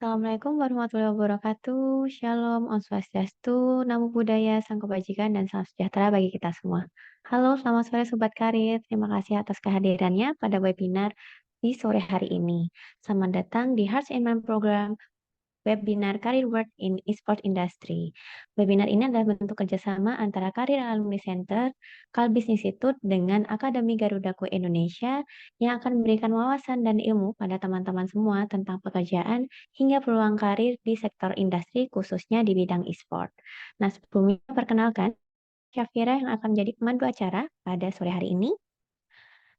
Assalamualaikum warahmatullahi wabarakatuh. Shalom, Om Swastiastu, Namo Buddhaya, Salam Kebajikan, dan salam sejahtera bagi kita semua. Halo, selamat sore Sobat Karir. Terima kasih atas kehadirannya pada webinar di sore hari ini. Selamat datang di Hearts and Mind Program Webinar Career Work in Esport Industry. Webinar ini adalah bentuk kerjasama antara Career Alumni Center, Kalbis Institute, dengan Akademi Garudaku Indonesia yang akan memberikan wawasan dan ilmu pada teman-teman semua tentang pekerjaan hingga peluang karir di sektor industri khususnya di bidang e-sport. Nah, sebelumnya perkenalkan Syafira yang akan menjadi pemandu acara pada sore hari ini.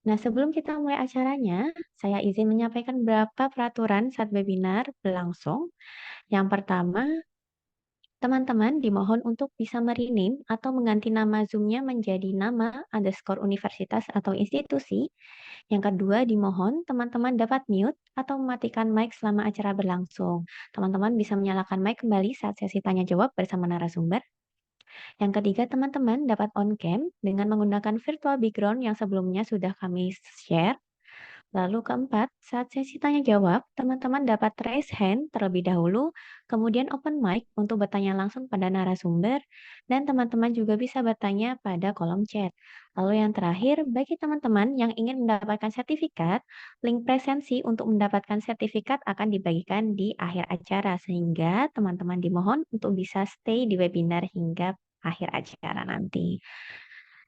Nah, sebelum kita mulai acaranya, saya izin menyampaikan beberapa peraturan saat webinar berlangsung. Yang pertama, teman-teman dimohon untuk bisa merename atau mengganti nama Zoom-nya menjadi nama underscore universitas atau institusi. Yang kedua, dimohon teman-teman dapat mute atau mematikan mic selama acara berlangsung. Teman-teman bisa menyalakan mic kembali saat sesi tanya jawab bersama narasumber. Yang ketiga, teman-teman dapat on cam dengan menggunakan virtual background yang sebelumnya sudah kami share. Lalu keempat, saat sesi tanya jawab, teman-teman dapat raise hand terlebih dahulu, kemudian open mic untuk bertanya langsung pada narasumber, dan teman-teman juga bisa bertanya pada kolom chat. Lalu yang terakhir, bagi teman-teman yang ingin mendapatkan sertifikat, link presensi untuk mendapatkan sertifikat akan dibagikan di akhir acara, sehingga teman-teman dimohon untuk bisa stay di webinar hingga akhir acara nanti.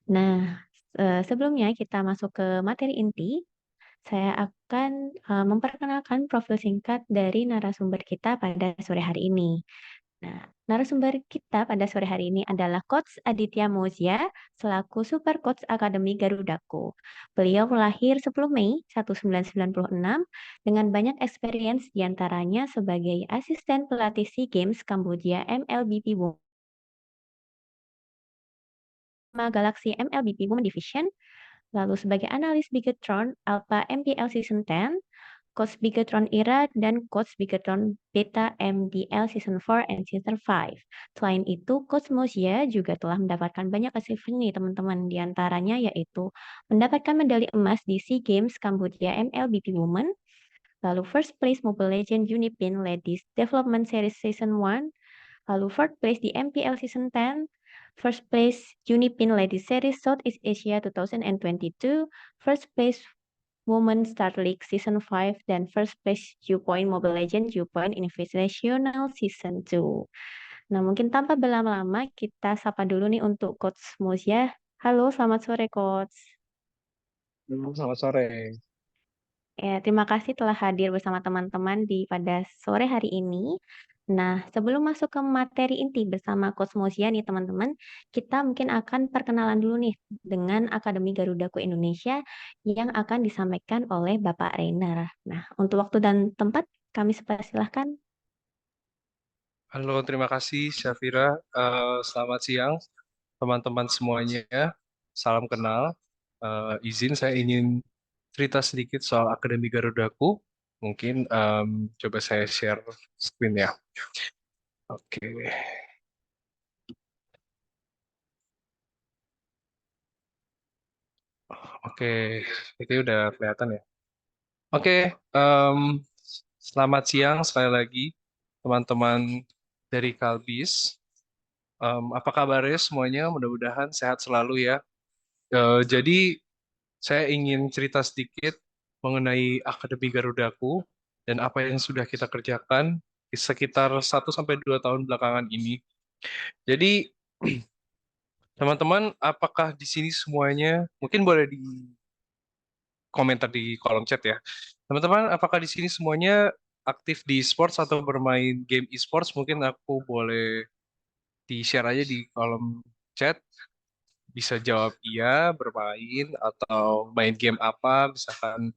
Nah, sebelumnya kita masuk ke materi inti. Saya akan memperkenalkan profil singkat dari narasumber kita pada sore hari ini. Nah, narasumber kita pada sore hari ini adalah Coach Aditya Mozia selaku Super Coach Akademi Garudaku. Beliau lahir 10 Mei 1996 dengan banyak experience diantaranya sebagai asisten pelatih SEA Games Kamboja MLBP Women Galaxy MLBP Women Division, lalu sebagai analis Bigetron Alpha MPL Season 10, Coach Bigetron Era, dan Coach Bigetron Beta MDL Season 4 and Season 5. Selain itu, Coach Mosia juga telah mendapatkan banyak achievement nih teman-teman. Di antaranya yaitu mendapatkan medali emas di SEA Games Kamboja MLBP Women, lalu First Place Mobile Legends Unipin Ladies Development Series Season 1, lalu Fourth Place di MPL Season 10, First Place Unipin Ladies Series Southeast Asia 2022, First Place Women Star League Season 5, dan First Place Viewpoint Mobile Legends Viewpoint Invitational Season 2. Nah, mungkin tanpa berlama-lama, kita sapa dulu nih untuk Coach Mozia. Halo, selamat sore Coach. Selamat sore. Ya, terima kasih telah hadir bersama teman-teman di pada sore hari ini. Nah, sebelum masuk ke materi inti bersama Coach Mozia nih teman-teman, kita mungkin akan perkenalan dulu nih dengan Akademi Garudaku Indonesia yang akan disampaikan oleh Bapak Reiner. Nah, untuk waktu dan tempat kami persilahkan. Halo, terima kasih Syafira. Selamat siang teman-teman semuanya. Salam kenal. Izin saya ingin cerita sedikit soal Akademi Garudaku. Mungkin coba saya share screen ya. Oke, oke, itu udah kelihatan ya. Oke, em, selamat siang sekali lagi teman-teman dari Kalbis. Apa kabarnya semuanya? Mudah-mudahan sehat selalu ya. Jadi saya ingin cerita sedikit mengenai Akademi Garudaku dan apa yang sudah kita kerjakan di sekitar 1 sampai 2 tahun belakangan ini. Jadi, teman-teman, apakah di sini semuanya, mungkin boleh di komentar di kolom chat ya. Teman-teman, apakah di sini semuanya aktif di sports atau bermain game e-sports? Mungkin aku boleh di-share aja di kolom chat. Bisa jawab iya, bermain, atau main game apa, misalkan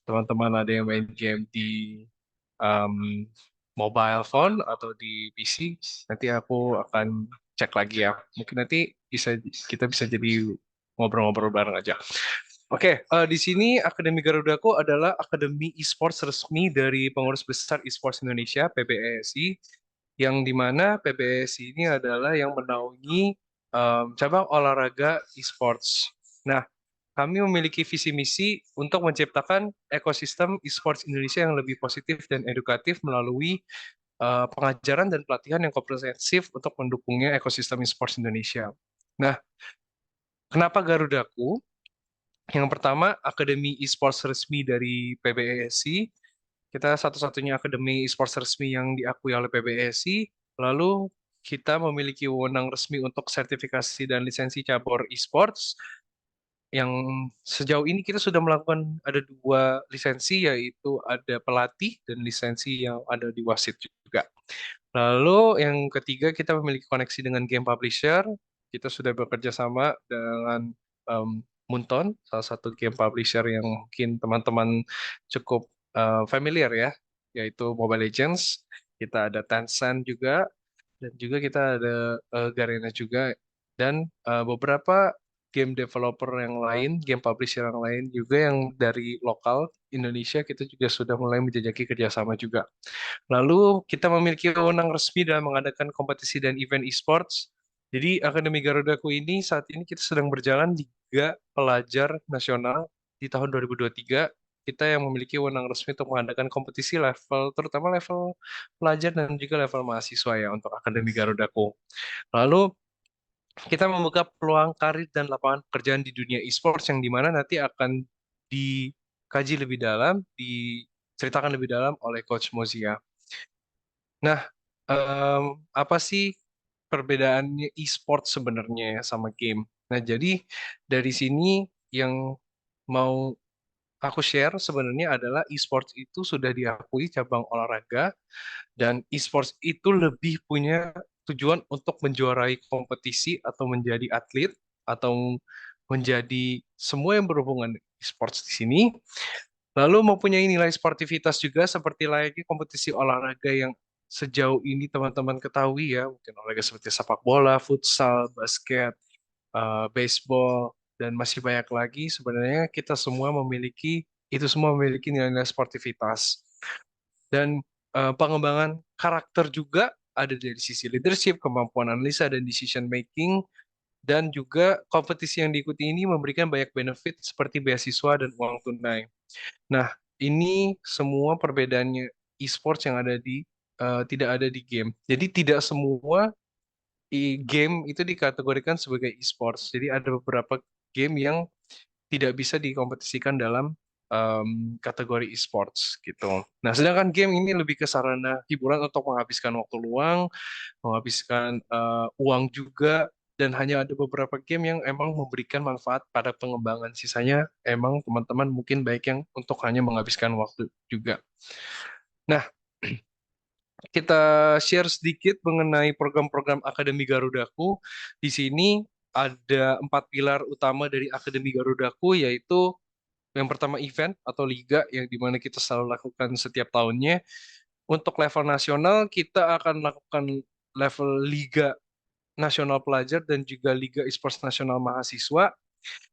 teman-teman ada yang main game di um, mobile phone atau di PC, nanti aku akan cek lagi ya. Mungkin nanti kita bisa jadi ngobrol-ngobrol bareng aja. Oke, di sini Akademi Garudaku adalah akademi e-sports resmi dari Pengurus Besar E-sports Indonesia (PBESI), yang dimana PBESI ini adalah yang menaungi cabang olahraga e-sports. Nah, kami memiliki visi misi untuk menciptakan ekosistem e-sports Indonesia yang lebih positif dan edukatif melalui pengajaran dan pelatihan yang komprehensif untuk mendukungnya ekosistem e-sports Indonesia. Nah, kenapa Garudaku? Yang pertama, Akademi e-sports resmi dari PBSI. Kita satu-satunya akademi e-sports resmi yang diakui oleh PBSI. Lalu kita memiliki wewenang resmi untuk sertifikasi dan lisensi cabur e-sports yang sejauh ini kita sudah melakukan ada 2 lisensi, yaitu ada pelatih dan lisensi yang ada di wasit juga. Lalu yang ketiga, kita memiliki koneksi dengan game publisher. Kita sudah bekerja sama dengan Munton, salah satu game publisher yang mungkin teman-teman cukup familiar ya, yaitu Mobile Legends. Kita ada Tencent juga, dan juga kita ada Garena juga, dan beberapa game developer yang lain, game publisher yang lain juga yang dari lokal Indonesia, kita juga sudah mulai menjajaki kerjasama juga. Lalu kita memiliki wewenang resmi dalam mengadakan kompetisi dan event e-sports. Jadi Akademi Garudaku ini saat ini kita sedang berjalan Liga Pelajar Nasional di tahun 2023. Kita yang memiliki wewenang resmi untuk mengadakan kompetisi level, terutama level pelajar dan juga level mahasiswa ya untuk Akademi Garudaku. Lalu kita membuka peluang karir dan lapangan pekerjaan di dunia e-sports yang dimana nanti akan dikaji lebih dalam, diceritakan lebih dalam oleh Coach Mozia. Nah, em, apa sih perbedaannya e-sport sebenarnya ya sama game? Nah, jadi dari sini yang mau aku share sebenarnya adalah e-sports itu sudah diakui cabang olahraga dan e-sports itu lebih punya tujuan untuk menjuarai kompetisi atau menjadi atlet atau menjadi semua yang berhubungan e-sports di sini. Lalu mempunyai nilai sportivitas juga seperti layaknya kompetisi olahraga yang sejauh ini teman-teman ketahui ya, mungkin olahraga seperti sepak bola, futsal, basket, baseball, dan masih banyak lagi. Sebenarnya kita semua memiliki, itu semua memiliki nilai-nilai sportivitas. Dan pengembangan karakter juga ada dari sisi leadership, kemampuan analisa dan decision making, dan juga kompetisi yang diikuti ini memberikan banyak benefit seperti beasiswa dan uang tunai. Nah, ini semua perbedaannya e-sports yang ada tidak ada di game. Jadi tidak semua game itu dikategorikan sebagai e-sports. Jadi ada beberapa game yang tidak bisa dikompetisikan dalam kategori e-sports gitu. Nah, sedangkan game ini lebih ke sarana hiburan untuk menghabiskan waktu luang, menghabiskan uang juga, dan hanya ada beberapa game yang emang memberikan manfaat pada pengembangan. Sisanya emang teman-teman mungkin baik yang untuk hanya menghabiskan waktu juga. Nah, kita share sedikit mengenai program-program Akademi Garudaku. Di sini ada 4 pilar utama dari Akademi Garudaku, yaitu yang pertama event atau liga yang dimana kita selalu lakukan setiap tahunnya. Untuk level nasional, kita akan lakukan level liga nasional pelajar dan juga liga esports nasional mahasiswa.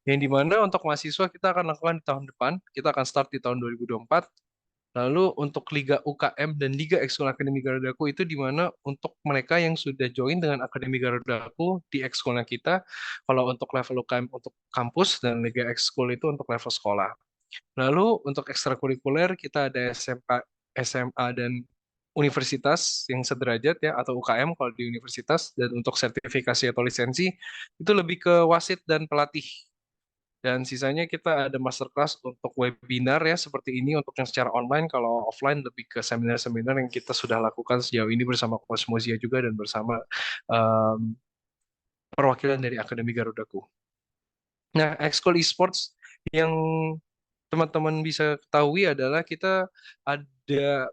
Yang dimana untuk mahasiswa kita akan lakukan di tahun depan, kita akan start di tahun 2024. Lalu untuk Liga UKM dan Liga Ekskul Akademi Garudaku itu di mana untuk mereka yang sudah join dengan Akademi Garudaku di ekskulnya kita, kalau untuk level UKM untuk kampus dan Liga Ekskul itu untuk level sekolah. Lalu untuk ekstrakurikuler kita ada SMK, SMA dan universitas yang sederajat ya atau UKM kalau di universitas, dan untuk sertifikasi atau lisensi itu lebih ke wasit dan pelatih. Dan sisanya kita ada masterclass untuk webinar ya seperti ini untuk yang secara online. Kalau offline lebih ke seminar-seminar yang kita sudah lakukan sejauh ini bersama Coach Mozia juga dan bersama um, perwakilan dari Akademi Garudaku. Nah, ekskul esports yang teman-teman bisa ketahui adalah kita ada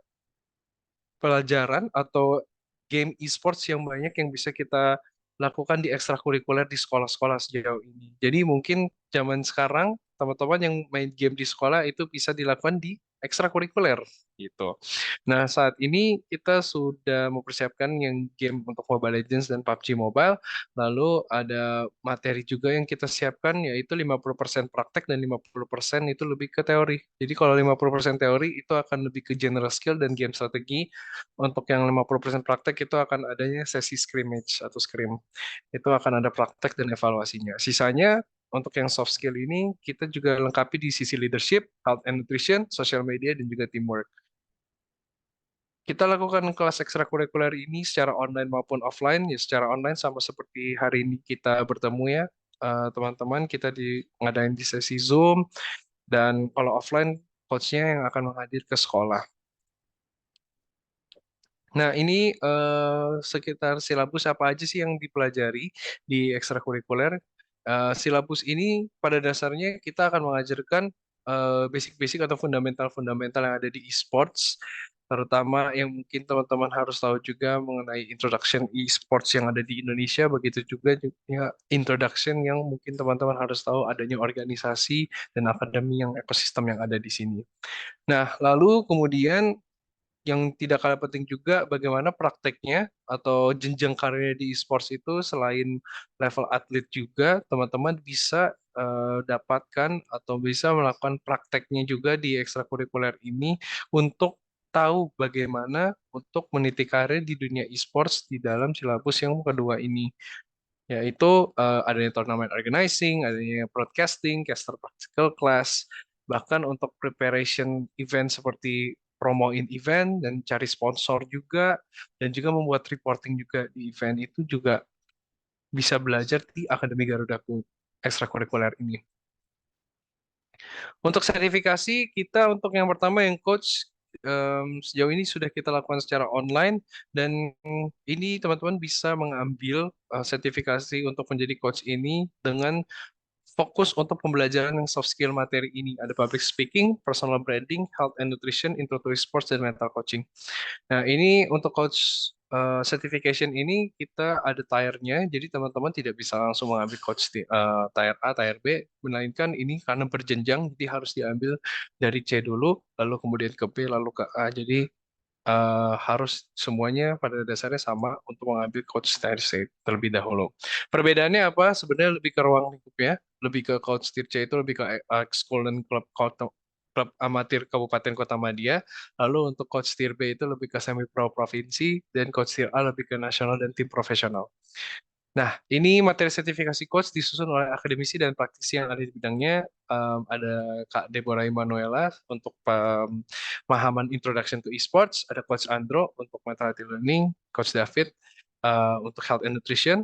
pelajaran atau game esports yang banyak yang bisa kita lakukan di ekstrakurikuler di sekolah-sekolah sejauh ini. Jadi mungkin zaman sekarang teman-teman yang main game di sekolah itu bisa dilakukan di ekstrakurikuler gitu. Nah, saat ini kita sudah mempersiapkan yang game untuk Mobile Legends dan PUBG Mobile. Lalu ada materi juga yang kita siapkan yaitu 50% praktek dan 50% itu lebih ke teori. Jadi kalau 50% teori itu akan lebih ke general skill dan game strategi. Untuk yang 50% praktek itu akan adanya sesi scrimmage atau scrim. Itu akan ada praktek dan evaluasinya. Sisanya untuk yang soft skill ini kita juga lengkapi di sisi leadership, health and nutrition, social media, dan juga teamwork. Kita lakukan kelas ekstrakurikuler ini secara online maupun offline. Ya, secara online sama seperti hari ini kita bertemu ya, teman-teman. Kita ngadain di sesi Zoom, dan kalau offline, coachnya yang akan menghadir ke sekolah. Nah, ini sekitar silabus apa aja sih yang dipelajari di ekstrakurikuler. Silabus ini pada dasarnya kita akan mengajarkan basic-basic atau fundamental-fundamental yang ada di e-sports, terutama yang mungkin teman-teman harus tahu juga mengenai introduction e-sports yang ada di Indonesia, begitu juga introduction yang mungkin teman-teman harus tahu adanya organisasi dan akademi yang ekosistem yang ada di sini. Nah, lalu kemudian yang tidak kalah penting juga bagaimana prakteknya atau jenjang karirnya di e-sports itu, selain level atlet juga teman-teman bisa dapatkan atau bisa melakukan prakteknya juga di ekstrakurikuler ini untuk tahu bagaimana untuk meniti karir di dunia e-sports di dalam silabus yang kedua ini, yaitu adanya turnamen organizing, adanya broadcasting, caster practical class, bahkan untuk preparation event seperti promoin event dan cari sponsor juga, dan juga membuat reporting juga di event itu juga bisa belajar di Akademi Garudaku ekstrakurikuler ini. Untuk sertifikasi kita, untuk yang pertama yang coach, sejauh ini sudah kita lakukan secara online, dan ini teman-teman bisa mengambil sertifikasi untuk menjadi coach ini dengan fokus untuk pembelajaran yang soft skill materi ini. Ada public speaking, personal branding, health and nutrition, intro to sports, dan mental coaching. Nah, ini untuk coach certification ini kita ada tier-nya, jadi teman-teman tidak bisa langsung mengambil coach tier A, tier B, melainkan ini karena berjenjang, jadi harus diambil dari C dulu, lalu kemudian ke B, lalu ke A. Jadi harus semuanya pada dasarnya sama untuk mengambil coach tier C terlebih dahulu. Perbedaannya apa? Sebenarnya lebih ke ruang lingkupnya, lebih ke coach tier C itu lebih ke ekskul dan klub amatir kabupaten kota Madia. Lalu untuk coach tier B itu lebih ke semi pro provinsi, dan coach tier A lebih ke nasional dan tim profesional. Nah, ini materi sertifikasi coach disusun oleh akademisi dan praktisi yang ada di bidangnya. Ada Kak Deborah Emanuela untuk pemahaman Introduction to Esports, ada Coach Andro untuk Mentality Learning, Coach David untuk Health and Nutrition,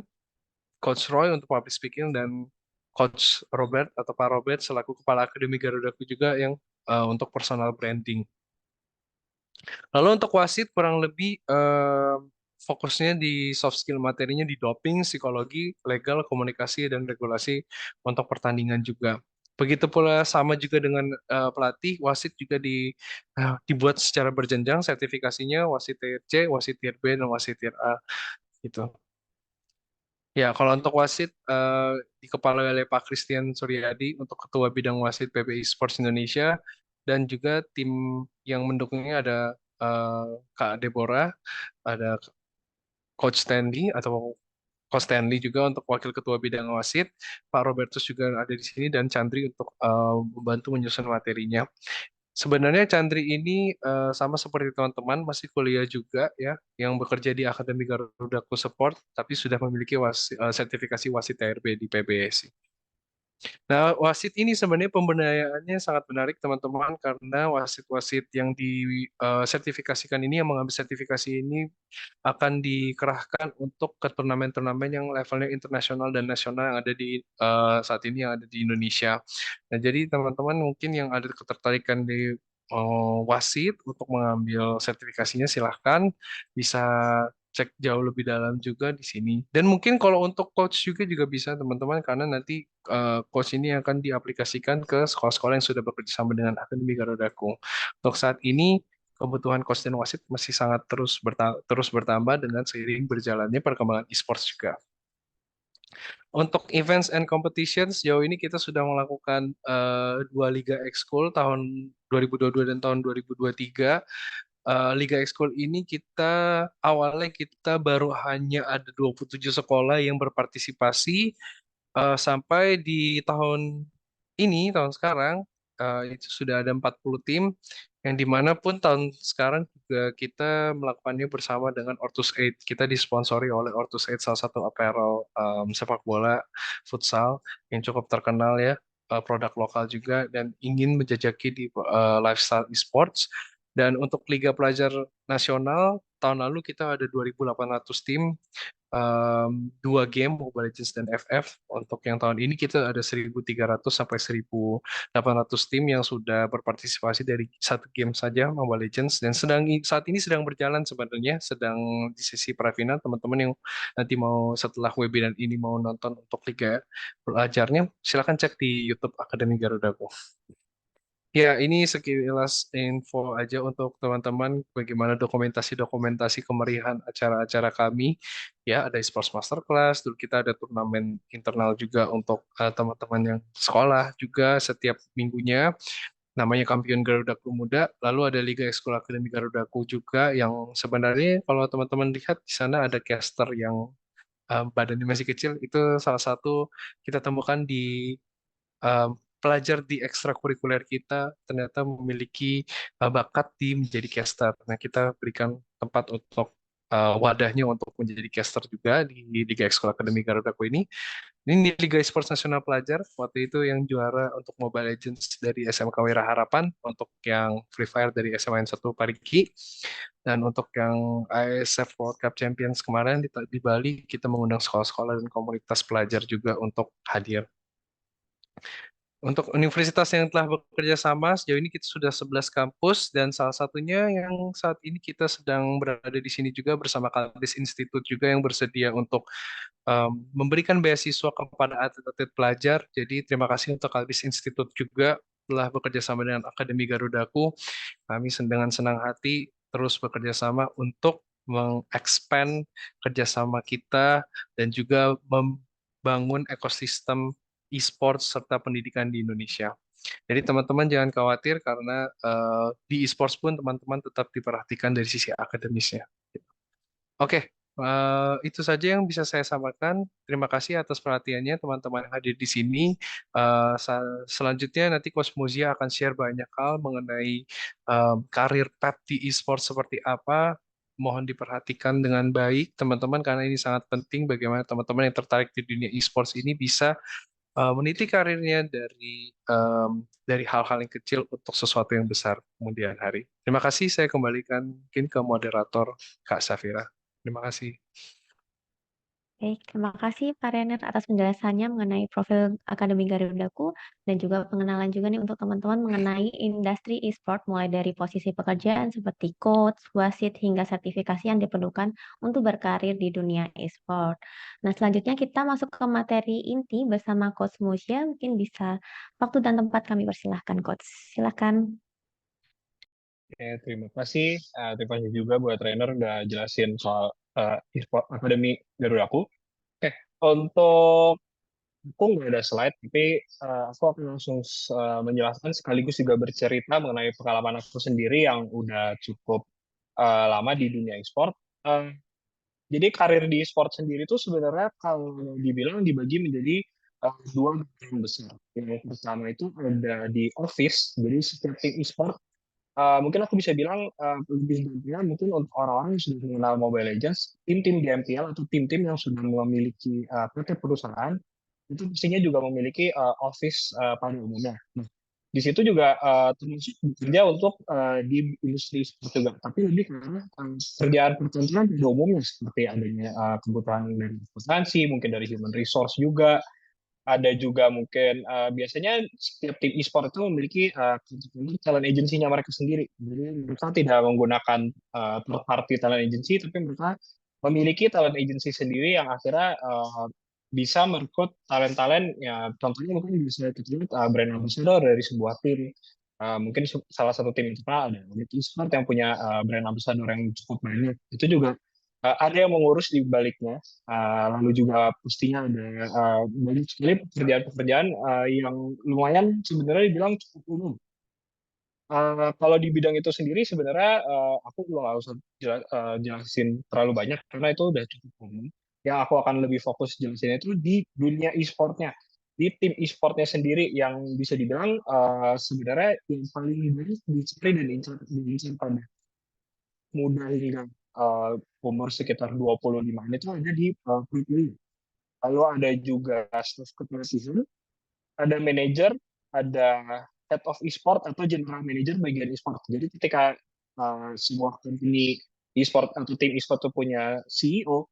Coach Roy untuk Public Speaking, dan Coach Robert atau Pak Robert selaku Kepala Akademi Garudaku juga yang untuk Personal Branding. Lalu untuk wasit kurang lebih fokusnya di soft skill materinya di doping, psikologi, legal, komunikasi, dan regulasi untuk pertandingan juga. Begitu pula sama juga dengan pelatih, wasit juga dibuat secara berjenjang sertifikasinya, wasit tier C, wasit tier B, dan wasit tier A gitu. Ya, kalau untuk wasit dikepalai oleh Pak Christian Suryadi untuk Ketua Bidang Wasit PBI Sports Indonesia, dan juga tim yang mendukungnya ada Kak Deborah, ada Coach Stanley atau Coach Stanley juga untuk Wakil Ketua Bidang Wasit, Pak Robertus juga ada di sini, dan Chandri untuk membantu menyusun materinya. Sebenarnya Chandri ini sama seperti teman-teman masih kuliah juga ya, yang bekerja di Akademi Garudaku Support, tapi sudah memiliki sertifikasi wasit TRB di PBSI. Nah, wasit ini sebenarnya pemberdayaannya sangat menarik teman-teman, karena wasit-wasit yang disertifikasikan ini, yang mengambil sertifikasi ini akan dikerahkan untuk ke turnamen-turnamen yang levelnya internasional dan nasional yang ada di saat ini yang ada di Indonesia. Nah, jadi teman-teman mungkin yang ada ketertarikan di wasit untuk mengambil sertifikasinya, silahkan bisa cek jauh lebih dalam juga di sini. Dan mungkin kalau untuk coach juga bisa teman-teman, karena nanti coach ini akan diaplikasikan ke sekolah-sekolah yang sudah bekerja sama dengan Akademi Garudaku. Untuk saat ini kebutuhan coach dan wasit masih sangat terus bertambah dengan seiring berjalannya perkembangan e-sports juga. Untuk events and competitions, sejauh ini kita sudah melakukan dua liga ekskul tahun 2022 dan tahun 2023. Liga ekskul ini awalnya kita baru hanya ada 27 sekolah yang berpartisipasi, sampai di tahun sekarang itu sudah ada 40 tim yang dimanapun tahun sekarang juga kita melakukannya bersama dengan Ortus Aid. Kita disponsori oleh Ortus Aid, salah satu apparel sepak bola futsal yang cukup terkenal ya, produk lokal juga dan ingin menjajaki di lifestyle esports. Dan untuk Liga Pelajar Nasional tahun lalu kita ada 2.800 tim, dua game Mobile Legends dan FF. Untuk yang tahun ini kita ada 1.300 sampai 1.800 tim yang sudah berpartisipasi dari satu game saja Mobile Legends dan saat ini sedang berjalan sebenarnya, sedang di sesi prafinal. Teman-teman yang nanti mau setelah webinar ini mau nonton untuk Liga Pelajarnya silakan cek di YouTube Akademi Garudaku. Ya, ini sekilas info aja untuk teman-teman bagaimana dokumentasi-dokumentasi kemeriahan acara-acara kami. Ya, ada esports masterclass, dulu kita ada turnamen internal juga untuk teman-teman yang sekolah juga setiap minggunya. Namanya Kampiun Garudaku Muda. Lalu ada Liga Ekskul Akademi Garudaku juga yang sebenarnya kalau teman-teman lihat di sana ada caster yang badannya masih kecil. Itu salah satu kita temukan di um, pelajar di ekstrakurikuler kita ternyata memiliki bakat di menjadi caster. Nah, kita berikan tempat untuk wadahnya untuk menjadi caster juga di Liga Ekskul Akademi Garudaku ini. Ini Liga Esports Nasional Pelajar, waktu itu yang juara untuk Mobile Legends dari SMK Wira Harapan, untuk yang Free Fire dari SMA N1 Parigi, dan untuk yang ISF World Cup Champions kemarin di Bali, kita mengundang sekolah-sekolah dan komunitas pelajar juga untuk hadir. Untuk universitas yang telah bekerja sama, sejauh ini kita sudah 11 kampus, dan salah satunya yang saat ini kita sedang berada di sini juga bersama Kalbis Institute juga yang bersedia untuk memberikan beasiswa kepada atlet-atlet pelajar. Jadi terima kasih untuk Kalbis Institute juga telah bekerja sama dengan Akademi Garudaku. Kami dengan senang hati terus bekerja sama untuk mengekspand kerjasama kita dan juga membangun ekosistem e-sports serta pendidikan di Indonesia. Jadi teman-teman jangan khawatir karena di e-sports pun teman-teman tetap diperhatikan dari sisi akademisnya. Oke, itu saja yang bisa saya sampaikan. Terima kasih atas perhatiannya teman-teman yang hadir di sini. Selanjutnya nanti Coach Muzia akan share banyak hal mengenai karir path di e-sport seperti apa. Mohon diperhatikan dengan baik teman-teman karena ini sangat penting bagaimana teman-teman yang tertarik di dunia e-sports ini bisa meniti karirnya dari hal-hal yang kecil untuk sesuatu yang besar kemudian hari. Terima kasih, saya kembalikan mungkin ke moderator Kak Safira. Terima kasih. Baik, terima kasih Pak Renner atas penjelasannya mengenai profil Akademi Garudaku dan juga pengenalan juga nih untuk teman-teman mengenai industri e-sport mulai dari posisi pekerjaan seperti coach, wasit hingga sertifikasi yang diperlukan untuk berkarir di dunia e-sport. Nah, selanjutnya kita masuk ke materi inti bersama Coach Musya. Mungkin bisa waktu dan tempat kami persilahkan Coach. Silakan. Oke, terima kasih. Terima kasih juga buat trainer udah jelasin soal e-sport Akademi Garudaku. Oke, untuk aku nggak ada slide, tapi aku akan langsung menjelaskan sekaligus juga bercerita mengenai pengalaman aku sendiri yang udah cukup lama di dunia e-sport. Eh, jadi karir di e-sport sendiri itu sebenarnya kalau dibilang dibagi menjadi dua bagian besar. Yang pertama itu ada di office, jadi setiap tim e-sport mungkin aku bisa bilang lebih banyak mungkin untuk orang-orang yang sudah mengenal Mobile Legends, tim-tim di MPL atau tim-tim yang sudah memiliki PT perusahaan itu pastinya juga memiliki office pada umumnya. Nah, di situ juga termasuk bekerja untuk di industri seperti juga, tapi lebih karena kerjaan perkantoran pada umumnya seperti adanya kebutuhan dari akuntansi, mungkin dari human resource juga, ada juga mungkin biasanya setiap tim e-sport itu memiliki talent agency-nya mereka sendiri. Jadi mereka tidak menggunakan third party talent agency, tapi mereka memiliki talent agency sendiri yang akhirnya bisa merekrut talent-talent ya contohnya mungkin bisa kita lihat brand ambassador dari sebuah tim. Mungkin salah satu tim itu ada Unit e-sport yang punya brand ambassador yang cukup banyak. Itu juga ada yang mengurus di baliknya. Lalu juga pastinya ada banyak sekali pekerjaan-pekerjaan yang lumayan sebenarnya dibilang cukup umum. Kalau di bidang itu sendiri sebenarnya aku belum nggak usah jelasin terlalu banyak karena itu udah cukup umum. Yang aku akan lebih fokus jelasin itu di dunia e-sportnya. di tim e-sportnya sendiri yang bisa dibilang sebenarnya yang paling banyak dicari dan diincar pada muda hingga umur sekitar 25 itu ada di Pro Player. Lalu ada juga staff kepelatihan, ada manajer, ada head of e-sport atau general manager bagian e-sport. Jadi ketika sebuah company e-sport atau tim e-sport itu punya CEO,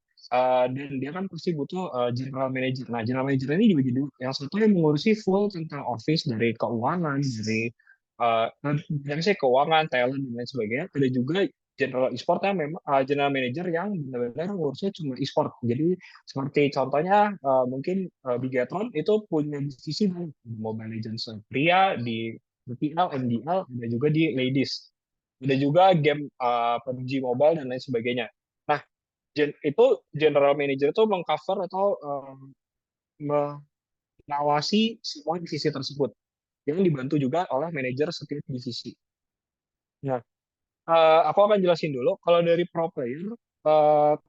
dan dia kan pasti butuh general manager. Nah, general manager ini dibagi dua. Yang satu yang mengurusi full tentang office dari keuangan, dari saya keuangan, talent dan lain sebagainya. Ada juga general e-sport yang memang general manager yang benar-benar ngurusnya cuma e-sport. Jadi seperti contohnya mungkin Bigetron itu punya divisi di Mobile Legends pria, di BPL, MDL, ada juga di Ladies. Ada juga game PUBG Mobile dan lain sebagainya. Nah, itu general manager itu mengcover atau mengawasi semua divisi tersebut yang dibantu juga oleh manajer setiap divisi. Nah, aku akan jelasin dulu. Kalau dari pro player,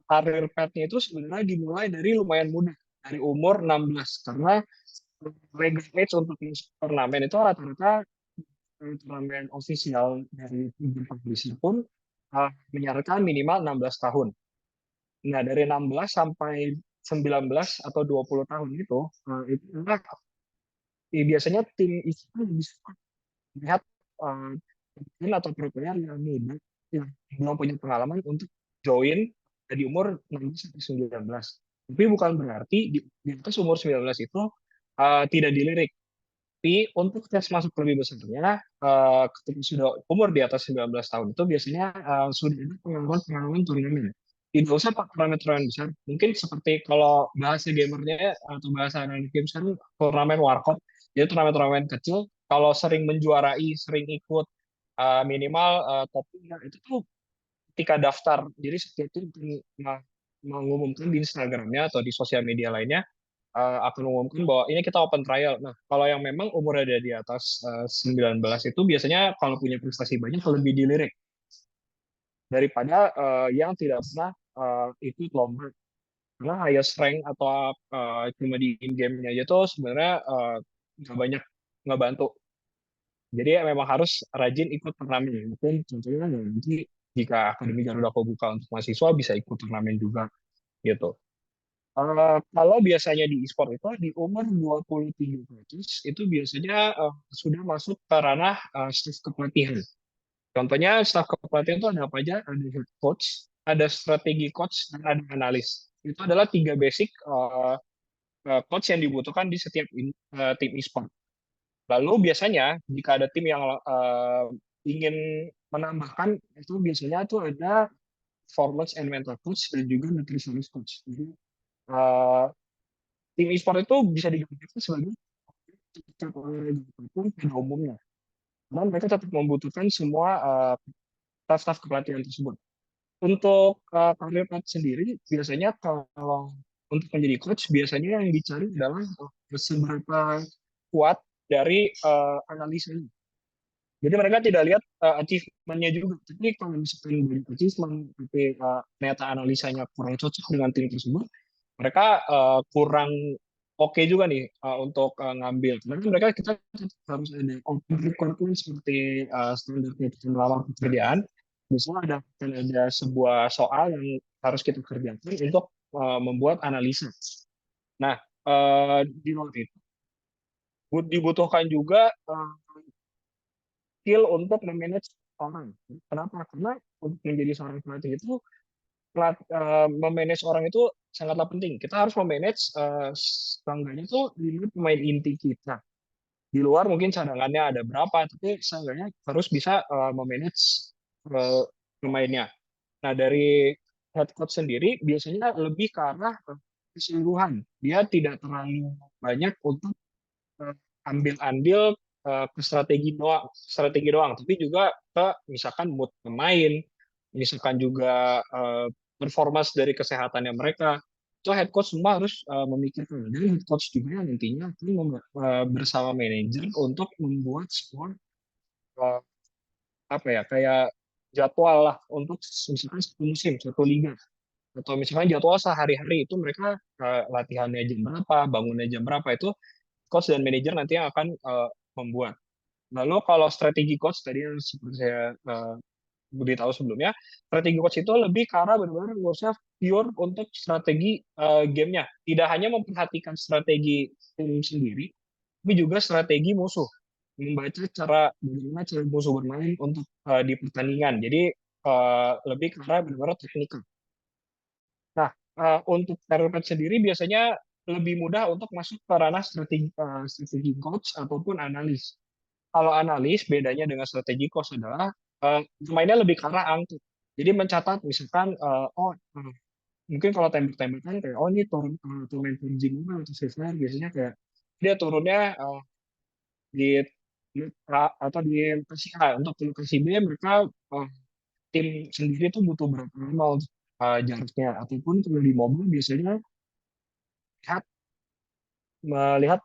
karir path-nya itu sebenarnya dimulai dari lumayan muda, dari umur 16. Karena legal age untuk turnamen itu rata-rata turnamen ofisial dari publisher pun menyarankan minimal 16 tahun. Nah, dari 16 sampai 19 atau 20 tahun itu adalah biasanya tim itu bisa melihat pemain atau pro player yang muda yang belum punya pengalaman untuk join di umur 16 sampai 19. Tapi bukan berarti di atas umur 19 itu tidak dilirik. Tapi untuk tes masuk lebih besarnya, ketika sudah umur di atas 19 tahun itu biasanya sudah ada pengalaman-pengalaman turnamen. Tidak usah pak turnamen-turnamen besar. Mungkin seperti kalau bahasa gamernya atau bahasa anak game sekarang turnamen warkop. Jadi turnamen-turnamen kecil, kalau sering menjuarai, sering ikut minimal top 3, itu tuh ketika daftar. Jadi setiap tim mengumumkan di Instagramnya atau di sosial media lainnya, akan mengumumkan bahwa ini kita open trial. Nah, kalau yang memang umurnya ada di atas 19 itu biasanya kalau punya prestasi banyak lebih dilirik daripada yang tidak pernah ikut lomba. Karena highest rank atau cuma di in-game-nya aja tuh sebenarnya nggak banyak nggak bantu. Jadi ya memang harus rajin ikut turnamen. Mungkin contohnya nanti jika Akademi Garuda aku buka untuk mahasiswa bisa ikut turnamen juga gitu. Kalau biasanya di e-sport itu di umur 23 ke atas, itu biasanya sudah masuk ke ranah staf kepelatihan. Contohnya staf kepelatihan itu ada apa aja? Ada head coach, ada strategi coach, dan ada analis. Itu adalah tiga basic coach yang dibutuhkan di setiap tim e-sport. Lalu biasanya jika ada tim yang ingin menambahkan, itu biasanya tuh ada performance and mental coach dan juga nutritionist coach. Jadi uh, tim e-sport itu bisa digambarkan sebagai tetap olahraga apapun pada umumnya. Karena mereka tetap membutuhkan semua staf-staf kepelatihan tersebut. Untuk karir coach sendiri, biasanya kalau untuk menjadi coach, biasanya yang dicari adalah seberapa kuat dari analisanya. Jadi mereka tidak lihat achievement-nya juga. Tapi kalau misalkan dari achievement, tapi ternyata analisanya kurang cocok dengan tim tersebut, mereka kurang oke juga nih untuk ngambil. Karena kan mereka kita harus ada open requirement seperti standar pelamar pekerjaan. Misalnya ada sebuah soal yang harus kita kerjakan untuk membuat analisa. Nah, di luar itu dibutuhkan juga skill untuk memanage orang. Kenapa? Karena untuk menjadi seorang pelatih itu memanage orang itu sangatlah penting. Kita harus memanage seenggaknya itu 5 pemain inti kita. Di luar mungkin cadangannya ada berapa, tapi seenggaknya harus bisa memanage pemainnya. Nah, dari head coach sendiri biasanya lebih ke arah keseluruhan. Dia tidak terlalu banyak untuk ambil andil ke strategi doang, tapi juga ke misalkan mood pemain, misalkan juga performance dari kesehatannya mereka. Itu head coach semua harus memikirkan. Dan head coach juga nantinya akan bersama manajer untuk membuat sebuah uh, apa ya kayak jadwal lah untuk misalkan satu musim, satu liga. Atau misalkan jadwal sehari-hari itu mereka latihannya jam berapa, bangunnya jam berapa itu coach dan manajer nanti yang akan membuat. Lalu kalau strategi coach tadi yang seperti saya beritahu sebelumnya, strategi coach itu lebih ke arah benar-benar ngurusnya pure untuk strategi gamenya. Tidak hanya memperhatikan strategi tim sendiri, tapi juga strategi musuh. Membaca bagaimana cara musuh bermain untuk di pertandingan. Jadi lebih ke arah benar-benar teknikal. Nah, untuk career path sendiri biasanya lebih mudah untuk masuk ke ranah strategi coach ataupun analis. Kalau analis bedanya dengan strategi coach adalah mainnya lebih ke arah angka. Jadi mencatat misalkan mungkin kalau tembak-tembakan kayak ini turun PUBG Mobile atau Free Fire biasanya kayak dia turunnya di atau di lokasi A untuk ke lokasi B mereka tim sendiri tuh butuh berapa lama untuk jaraknya ataupun kalau di mobile biasanya lihat melihat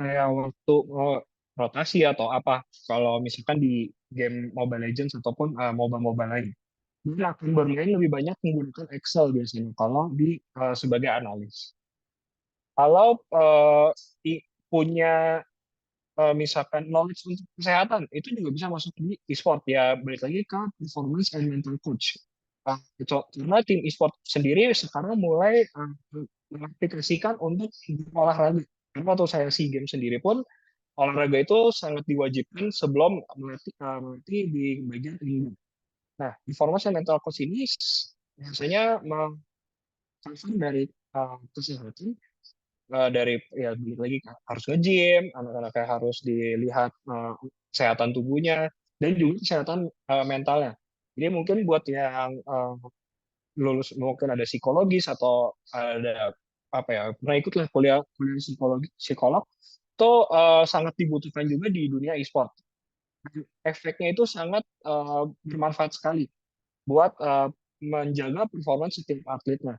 kayak waktu rotasi atau apa kalau misalkan di game Mobile Legends ataupun MOBA-MOBA lain. Dia akan bermain lebih banyak menggunakan Excel biasanya kalau di sebagai analis. Kalau punya misalkan knowledge untuk kesehatan itu juga bisa masuk di e-sport ya balik lagi ke performance and mental coach. Karena tim e-sport sendiri sekarang mulai mengaplikasikan untuk olahraga. Karena waktu saya SEA Games sendiri pun olahraga itu sangat diwajibkan sebelum melatih di bagian ringan. Nah, performance and mental coach ini biasanya cover dari kesehatan dari ya balik lagi harus nge-gym, anak-anaknya harus dilihat kesehatan tubuhnya dan juga kesehatan mentalnya. Jadi mungkin buat yang lulus mungkin ada psikologis atau ada apa ya pernah ikut lah kuliah kuliah psikolog itu sangat dibutuhkan juga di dunia e-sport. Efeknya itu sangat bermanfaat sekali buat menjaga performance setiap atletnya.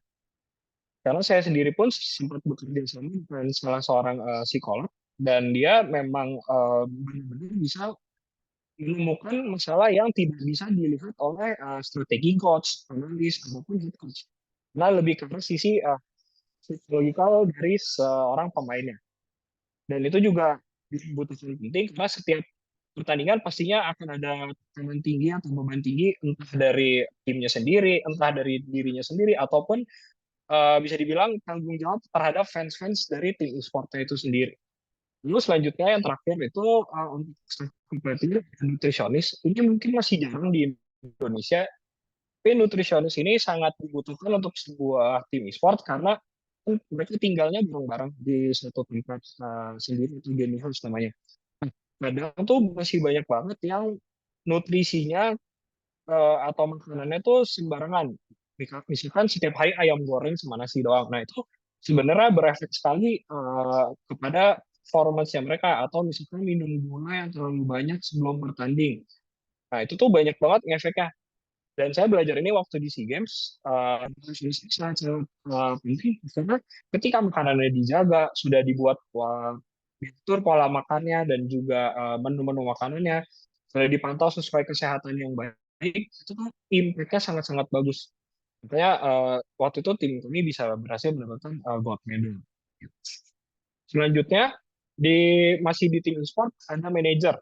Karena saya sendiri pun sempat bekerja sama dengan salah seorang psikolog dan dia memang benar-benar bisa menemukan masalah yang tidak bisa dilihat oleh strategi coach, analis, ataupun head coach. Nah, lebih ke sisi psikologikal dari seorang pemainnya. Dan itu juga dibutuhkan penting karena setiap pertandingan pastinya akan ada tekanan tinggi atau beban tinggi entah dari timnya sendiri, entah dari dirinya sendiri, ataupun bisa dibilang tanggung jawab terhadap fans-fans dari tim e-sportnya itu sendiri. Lalu selanjutnya yang terakhir itu untuk kompetitif nutrisionis ini mungkin masih jarang di Indonesia, tapi nutrisionis ini sangat dibutuhkan untuk sebuah tim e-sport karena mereka tinggalnya bareng-bareng di satu tempat sendiri itu game house namanya. Kadang tuh masih banyak banget yang nutrisinya atau makanannya tuh sembarangan. Misalkan setiap hari ayam goreng sama nasi doang. Nah itu sebenarnya berefek sekali kepada performance mereka atau misalkan minum gula yang terlalu banyak sebelum bertanding. Nah itu tuh banyak banget ngefeknya. Dan saya belajar ini waktu di SEA Games, sangat penting karena ketika makanannya dijaga, sudah dibuat diatur pola makannya dan juga menu-menu makanannya, sudah dipantau sesuai kesehatan yang baik, itu tuh impact-nya sangat-sangat bagus. Makanya waktu itu tim kami bisa berhasil mendapatkan gold medal. Selanjutnya, masih di tim e-sport, ada manajer.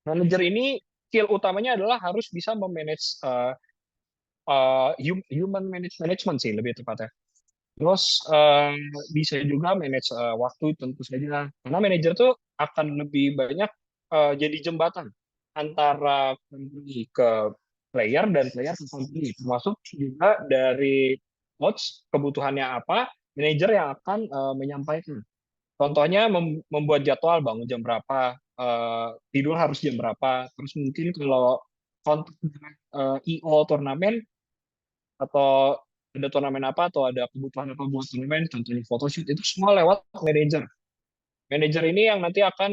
Manajer ini skill utamanya adalah harus bisa memanage human management sih lebih tepatnya. Terus bisa juga manage waktu tentu saja. Karena manajer tuh akan lebih banyak jadi jembatan antara company ke player dan player ke company. Termasuk juga dari coach kebutuhannya apa, manajer yang akan menyampaikan. Contohnya membuat jadwal bangun jam berapa, tidur harus jam berapa. Terus mungkin kalau kontak dengan IO turnamen atau ada turnamen apa atau ada kebutuhan apa buat turnamen, contohnya photoshoot itu semua lewat manajer. Manajer ini yang nanti akan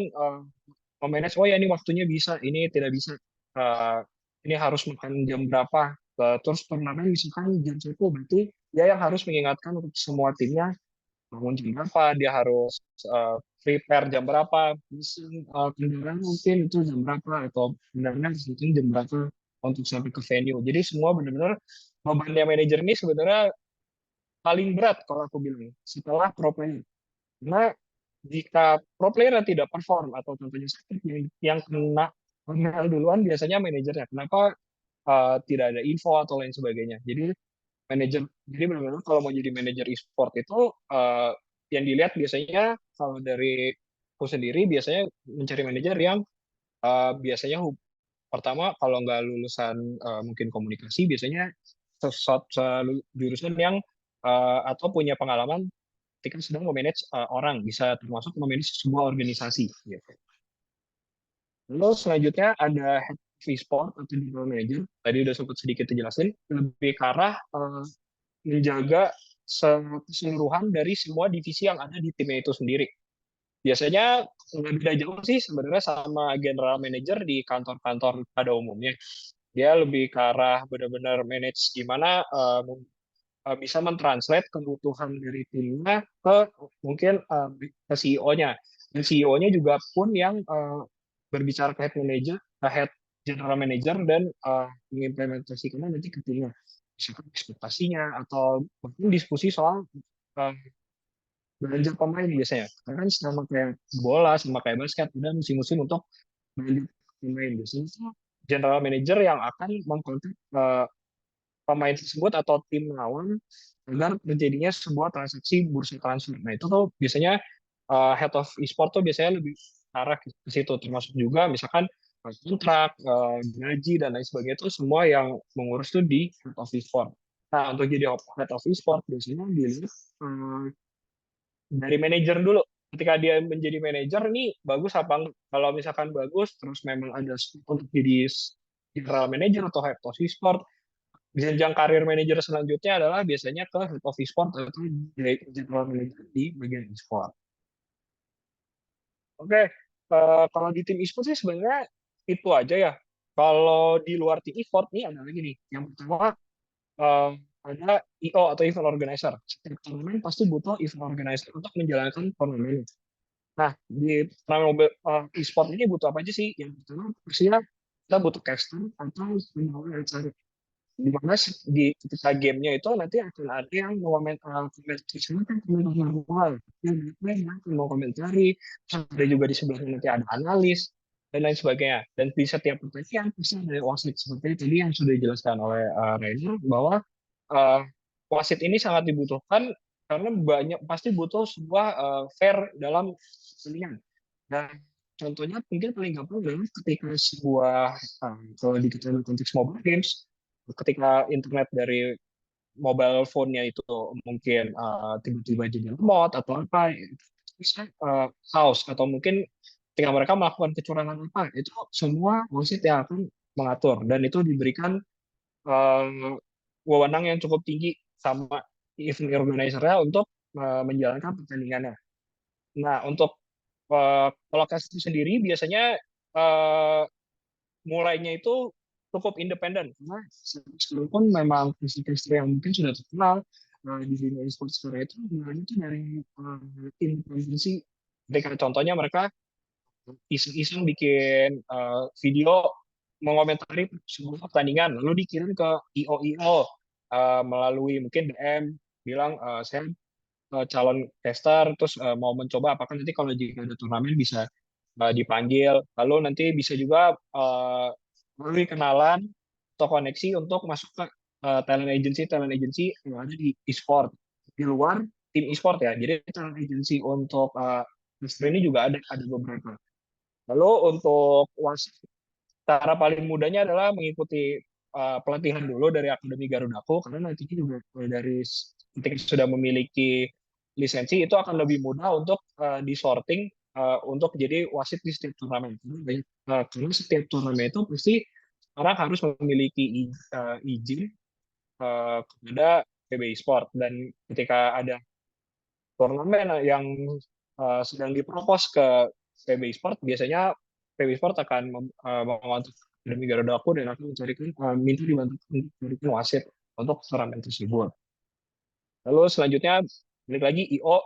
memanage, oh ya ini waktunya bisa, ini tidak bisa, ini harus makan jam berapa. Terus turnamen misalkan jam 1, berarti dia yang harus mengingatkan untuk semua timnya bangun jam berapa, dia harus prepare jam berapa, bisa kendaraan mungkin itu jam berapa, atau benar-benar jam berapa untuk sampai ke venue. Jadi semua benar-benar bebannya manajer ini sebenarnya paling berat kalau aku bilang setelah pro player. Karena jika pro player tidak perform atau contohnya sakit yang kena panel duluan biasanya manajernya. Kenapa tidak ada info atau lain sebagainya. Jadi benar-benar kalau mau jadi manajer e-sport itu yang dilihat biasanya kalau dari aku sendiri biasanya mencari manajer yang biasanya pertama kalau nggak lulusan mungkin komunikasi biasanya jurusan yang atau punya pengalaman ketika sedang memanage orang, bisa termasuk memanage sebuah organisasi gitu. Lalu selanjutnya ada head of e-sport atau general manager. Tadi udah sempat sedikit dijelasin, lebih ke arah menjaga keseluruhan dari semua divisi yang ada di timnya itu sendiri. Biasanya nggak beda jauh sih sebenarnya sama general manager di kantor-kantor pada umumnya. Dia lebih ke arah benar-benar manage gimana bisa mentranslate kebutuhan dari timnya ke mungkin ke CEO-nya. Dan CEO-nya juga pun yang berbicara ke head manager, ke head general manager dan mengimplementasikannya nanti ke timnya. Misalkan ekspektasinya atau mungkin diskusi soal uh, belanja pemain biasanya. Karena kan sama kayak bola, sama kayak basket, udah musim-musim untuk belanja pemain. Biasanya itu general manager yang akan mengkontak pemain tersebut atau tim lawan agar terjadinya sebuah transaksi bursa transfer. Nah itu tuh biasanya head of e-sport tuh biasanya lebih arah ke situ, termasuk juga misalkan kontrak, gaji dan lain sebagainya itu semua yang mengurus tuh di head of e-sport. Nah untuk jadi head of e-sport biasanya dilihat dari manajer dulu. Ketika dia menjadi manajer nih bagus apa enggak? Kalau misalkan bagus, terus memang ada untuk jadi general manager atau head of e-sport, jenjang karir manajer selanjutnya adalah biasanya ke head of e-sport atau general manager di bagian e-sport. Oke, kalau di tim e-sport sih sebenarnya itu aja ya. Kalau di luar tim e-sport nih ada lagi nih. Yang pertama eh, ada IO atau event organizer. Setiap turnamen pasti butuh event organizer untuk menjalankan turnamen. Nah, di turnamen e-sport ini butuh apa aja sih? Yang pertama pastinya kita butuh caster atau pembawa acara di mana di ketika gamenya itu nanti akan ada yang mau komentari kan komentar manual yang mau komentari, terus ada juga di sebelahnya nanti ada analis dan lain sebagainya, dan di setiap pertandingan pasti ada wasit seperti tadi yang sudah dijelaskan oleh Rainer bahwa uh, wasit ini sangat dibutuhkan karena banyak pasti butuh sebuah fair dalam pertandingan. Dan contohnya mungkin paling gampang adalah ketika sebuah kalau di konteks mobile games, ketika internet dari mobile phone-nya itu mungkin tiba-tiba jadi lemot atau apa, bisa house atau mungkin ketika mereka melakukan kecurangan apa, itu semua wasit yang akan mengatur dan itu diberikan uh, wewenang yang cukup tinggi sama event organizer-nya untuk menjalankan pertandingannya. Nah, untuk kalau caster sendiri biasanya uh, mulainya itu cukup independen karena sekarang pun memang caster yang mungkin sudah terkenal di dunia e-sport sekarang itu mulainya itu dari tim provinsi. Ketika contohnya mereka iseng-iseng bikin video mengomentari sebuah pertandingan lalu dikirim ke IO melalui mungkin DM bilang saya calon caster terus mau mencoba apakah nanti kalau jika ada turnamen bisa dipanggil lalu nanti bisa juga melalui kenalan atau koneksi untuk masuk ke talent agency yang ada di e-sport di luar tim e-sport ya, jadi talent agency untuk caster ini juga ada beberapa. Lalu untuk wasit, cara paling mudahnya adalah mengikuti pelatihan dulu dari Akademi Garudaku, karena nantinya juga dari ketika sudah memiliki lisensi itu akan lebih mudah untuk disorting untuk jadi wasit di setiap turnamen. Karena setiap turnamen itu pasti orang harus memiliki izin kepada PB Sport, dan ketika ada turnamen yang sedang dipropos ke PB Sport, biasanya PB Sport akan mengontak Akademi Garuda aku dan akan mencarikan minta dibantu mencarikan wasit untuk turnamen tersebut. Lalu selanjutnya balik lagi IO,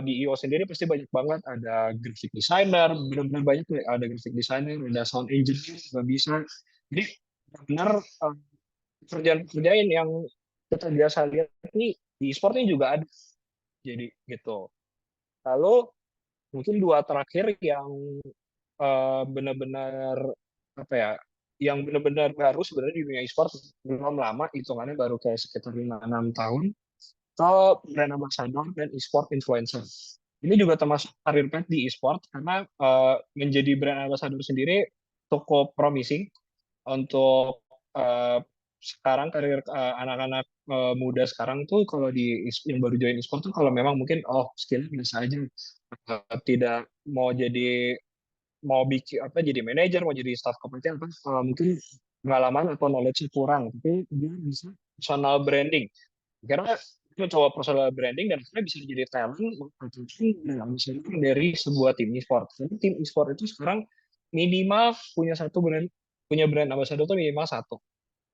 di IO sendiri pasti banyak banget, ada graphic designer, benar-benar banyak tuh, ada graphic designer, ada sound engineer juga bisa. Jadi benar pekerjaan-pekerjaan yang kita biasa lihat nih di e-sport ini juga ada. Jadi gitu. Lalu mungkin dua terakhir yang benar-benar apa ya, yang benar-benar baru sebenarnya di dunia e-sport, belum lama, hitungannya baru kayak sekitar 5-6 tahun, atau brand ambassador dan e-sport influencer. Ini juga termasuk karir path di e-sport karena menjadi brand ambassador sendiri cukup promising untuk sekarang karir anak-anak muda sekarang tuh. Kalau yang baru join e-sport tuh, kalau memang mungkin skillnya biasa aja, tidak mau bikin apa, jadi manajer, mau jadi staff kepelatihan apa, mungkin pengalaman atau knowledge kurang, tapi dia bisa personal branding. Karena itu coba personal branding dan akhirnya bisa jadi talent ataupun brand ambassador dari sebuah tim e-sport. Jadi tim e-sport itu sekarang minimal punya brand ambassador itu minimal satu.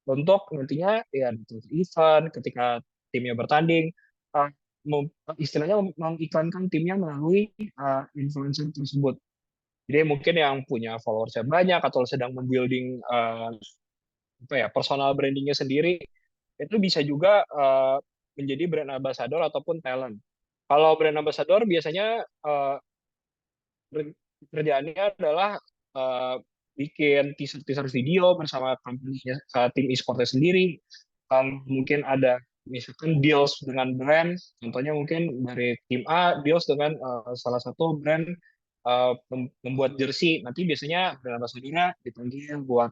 Untuk nantinya ya di event ketika timnya bertanding, uh, istilahnya mengiklankan timnya melalui influencer tersebut. Jadi mungkin yang punya followersnya banyak atau sedang membuilding apa ya, personal brandingnya sendiri, itu bisa juga menjadi brand ambassador ataupun talent. Kalau brand ambassador biasanya kerjaannya adalah uh, bikin teaser-teaser video bersama company-nya, tim e-sportnya sendiri. Mungkin ada misalkan deals dengan brand, contohnya mungkin dari tim A deals dengan salah satu brand membuat jersey. Nanti biasanya brand ambassador-nya dipanggil buat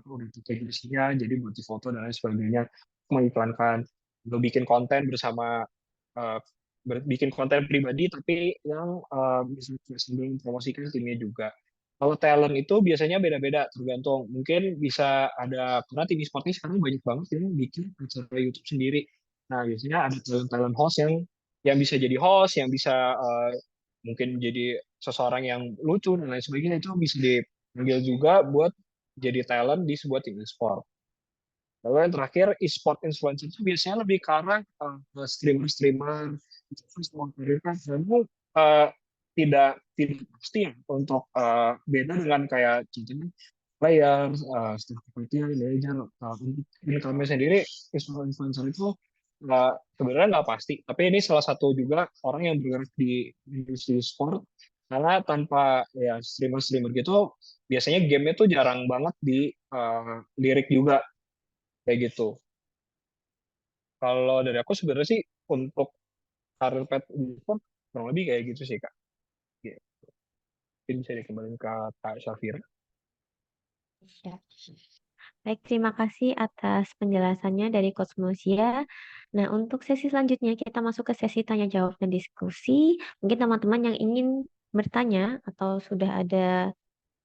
udah pakai jersey-nya, jadi buat di foto dan lain sebagainya, mengiklankan, atau bikin konten bersama, uh, bikin konten pribadi tapi yang bisa sambil promosikan timnya juga. Kalau talent itu biasanya beda-beda, tergantung. Mungkin bisa ada, karena tim e-sportnya sekarang banyak banget yang bikin acara YouTube sendiri. Nah, biasanya ada talent-talent host yang bisa jadi host, yang bisa mungkin jadi seseorang yang lucu dan lain sebagainya, itu bisa dipanggil juga buat jadi talent di sebuah tim e-sport. Lalu yang terakhir, e-sport influencer itu biasanya lebih ke arah streamer-streamer, kan namun uh, tidak pasti ya untuk beda dengan kayak contohnya player, staff kepelatihan, manager. Untuk income sendiri, influencer itu sebenarnya nggak pasti. Tapi ini salah satu juga orang yang bergerak di industri sport, karena tanpa ya streamer-streamer gitu, biasanya game-nya tuh jarang banget di lirik juga, kayak gitu. Kalau dari aku sebenarnya sih untuk karir pet di sport kurang lebih kayak gitu sih, Kak. Gitu. Mungkin bisa dikembalikan ke Kak Syafira. Ya. Baik, terima kasih atas penjelasannya dari Coach Musia. Nah, untuk sesi selanjutnya kita masuk ke sesi tanya jawab dan diskusi. Mungkin teman-teman yang ingin bertanya atau sudah ada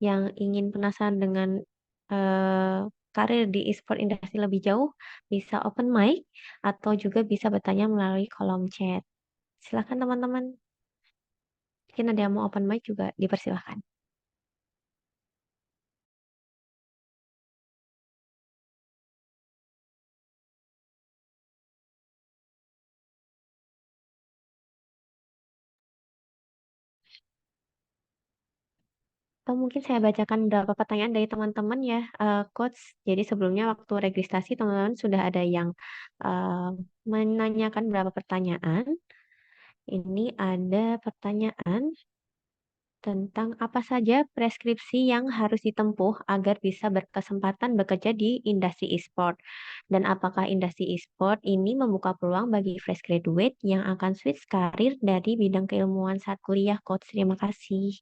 yang ingin penasaran dengan eh, karir di e-sport industri lebih jauh, bisa open mic atau juga bisa bertanya melalui kolom chat. Silakan teman-teman. Mungkin ada yang mau open mic juga dipersilahkan. Atau mungkin saya bacakan beberapa pertanyaan dari teman-teman ya, Coach. Jadi sebelumnya waktu registrasi teman-teman sudah ada yang eh, menanyakan beberapa pertanyaan. Ini ada pertanyaan tentang apa saja preskripsi yang harus ditempuh agar bisa berkesempatan bekerja di industri e-sport. Dan apakah industri e-sport ini membuka peluang bagi fresh graduate yang akan switch karir dari bidang keilmuan saat kuliah, Coach? Terima kasih.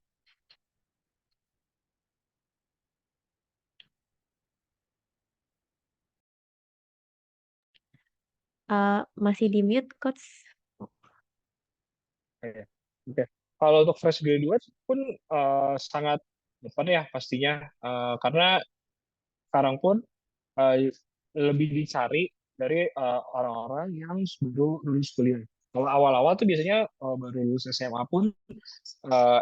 Masih di mute, Coach. Oke. Oke. Kalau untuk fresh graduate pun sangat depan ya pastinya. Karena sekarang pun eh, lebih dicari dari orang-orang yang baru lulus kuliah. Kalau awal-awal tuh biasanya baru lulus SMA pun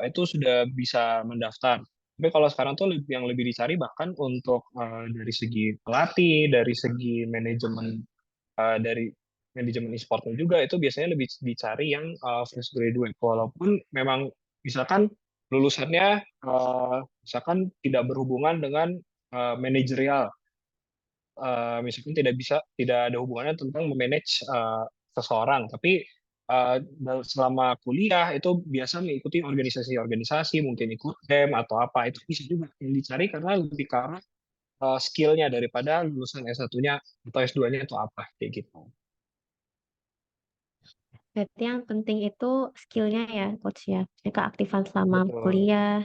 itu sudah bisa mendaftar. Tapi kalau sekarang tuh yang lebih dicari bahkan untuk dari segi pelatih, dari segi manajemen, dari manajemen e-sportnya juga, itu biasanya lebih dicari yang fresh graduate. Walaupun memang misalkan lulusannya misalkan tidak berhubungan dengan manajerial, misalkan tidak ada hubungannya tentang memanage seseorang, tapi selama kuliah itu biasa mengikuti organisasi-organisasi, mungkin ikut BEM atau apa, itu bisa juga yang dicari karena lebih ke arah skill-nya daripada lulusan S1-nya atau S2-nya itu apa kayak gitu. Berarti yang penting itu skillnya ya, Coach ya. Maksudnya keaktifan selama Betul. kuliah.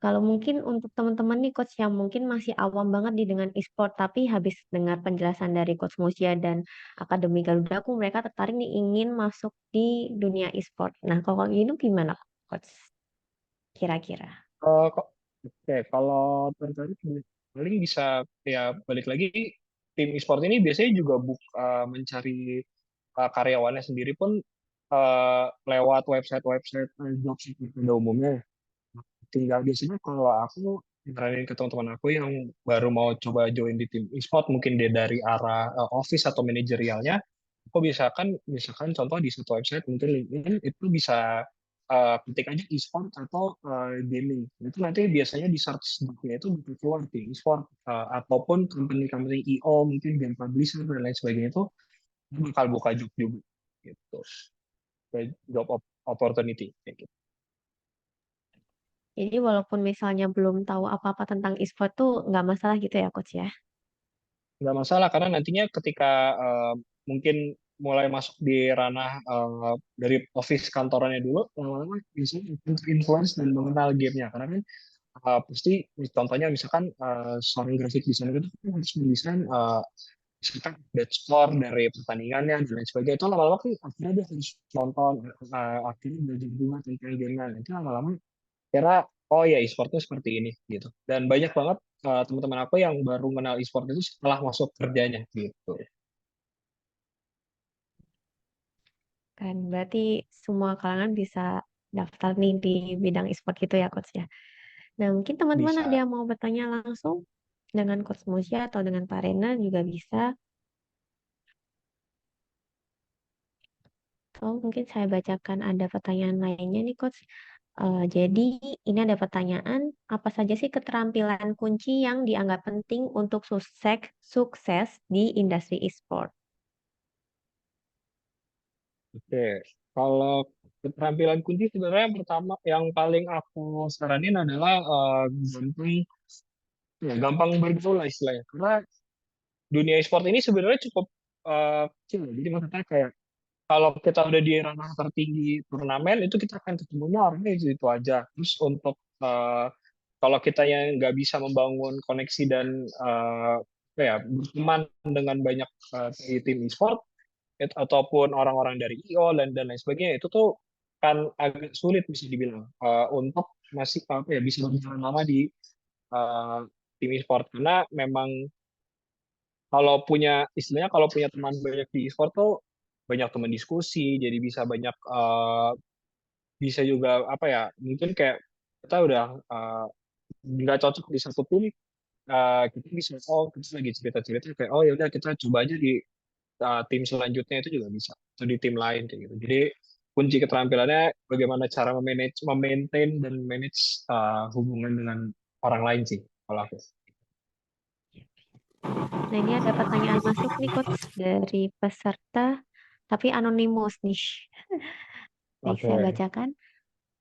Kalau mungkin untuk teman-teman nih Coach yang mungkin masih awam banget di dengan e-sport, tapi habis dengar penjelasan dari Coach Musia dan Akademi Garuda, mereka tertarik nih ingin masuk di dunia e-sport. Nah, kalau gitu gimana Coach? Kira-kira. Kok oke, kalau tertarik paling bisa ya balik lagi tim e-sport ini biasanya juga mencari karyawannya sendiri pun lewat website-website job seeker pada umumnya. Tinggal biasanya kalau aku nyaranin ke teman-teman aku yang baru mau coba join di tim e-sport, mungkin dia dari arah office atau manajerialnya, aku misalkan contoh di satu website mungkin LinkedIn itu bisa ketik aja e-sport atau gaming. Itu nanti biasanya di search box-nya itu butuh keluar tim e-sport ataupun company-company IO, mungkin game publisher dan lain sebagainya itu bakal buka job juga gitu. Kayak job opportunity kayak gitu. Jadi walaupun misalnya belum tahu apa-apa tentang e-sport tuh nggak masalah gitu ya Coach ya. Nggak masalah karena nantinya ketika mungkin mulai masuk di ranah dari office kantorannya dulu, lama-lama bisa influence dan mengenal gamenya karena kan pasti contohnya misalkan seorang graphic designer itu kan harus mendesain misalkan dashboard dari pertandingannya dan lain sebagainya, itu lama-lama kan akhirnya dia harus nonton, akhirnya belajar juga tentang gamenya, itu lama-lama kira oh ya e-sport itu seperti ini gitu, dan banyak banget teman-teman aku yang baru kenal e-sport itu setelah masuk kerjanya gitu. Kan berarti semua kalangan bisa daftar nih di bidang e-sport gitu ya Coach ya. Nah, mungkin teman-teman ada Bisa. yang mau bertanya langsung dengan Coach Musya atau dengan Pak Rena juga bisa. Atau mungkin saya bacakan ada pertanyaan lainnya nih Coach. Jadi ini ada pertanyaan, apa saja sih keterampilan kunci yang dianggap penting untuk sukses di industri e-sport? Oke, kalau keterampilan kunci sebenarnya yang pertama yang paling aku saranin adalah gampang bergaul lah istilahnya, karena dunia e-sport ini sebenarnya cukup kecil ya. Jadi maksudnya kayak kalau kita udah di ranah tertinggi turnamen itu kita akan ketemunya orangnya itu aja. Terus untuk kalau kita yang nggak bisa membangun koneksi dan apa ya berteman dengan banyak di tim e-sport ataupun orang-orang dari IO dan lain sebagainya, itu tuh kan agak sulit bisa dibilang untuk masih apa ya bisa berjalan lama di eh, tim e-sport, karena memang kalau punya teman banyak di e-sport tuh banyak teman diskusi, jadi bisa banyak bisa juga apa ya mungkin kayak kita udah nggak cocok di satu tim, kita bisa kita lagi cerita-cerita kayak oh ya udah kita coba aja di tim selanjutnya itu juga bisa, atau di tim lain kayak gitu. Jadi kunci keterampilannya bagaimana cara memaintain dan manage hubungan dengan orang lain sih kalau aku. Nah, ini ada pertanyaan masuk nih Coach dari peserta, tapi anonimus nih. Baik, saya Oke. bacakan.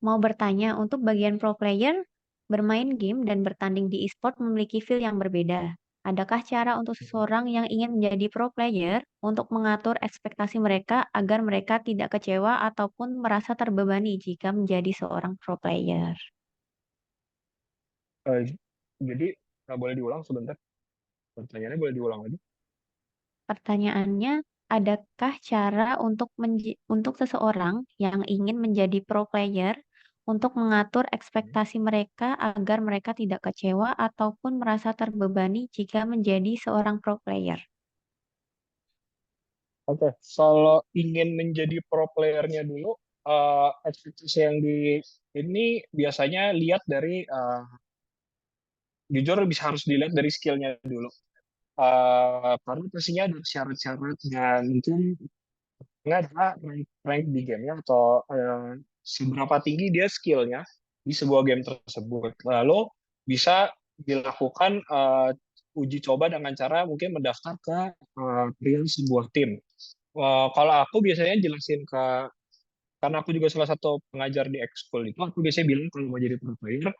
Mau bertanya, untuk bagian pro player, bermain game dan bertanding di e-sport memiliki feel yang berbeda. Adakah cara untuk seseorang yang ingin menjadi pro player untuk mengatur ekspektasi mereka agar mereka tidak kecewa ataupun merasa terbebani jika menjadi seorang pro player? Eh, jadi boleh diulang sebentar, pertanyaannya boleh diulang lagi. Pertanyaannya, adakah cara untuk seseorang yang ingin menjadi pro player untuk mengatur ekspektasi mereka agar mereka tidak kecewa ataupun merasa terbebani jika menjadi seorang pro player? Oke, kalau ingin menjadi pro playernya dulu, ekspektasi yang di ini biasanya lihat dari jujur bisa harus dilihat dari skillnya dulu. Karena pastinya ada syarat-syarat dan mungkin nggak ada rank di gamenya atau seberapa tinggi dia skillnya di sebuah game tersebut. Lalu bisa dilakukan uji coba dengan cara mungkin mendaftar ke real sebuah tim. Kalau aku biasanya jelasin karena aku juga salah satu pengajar di ekskul itu, aku biasanya bilang kalau mau jadi pro player,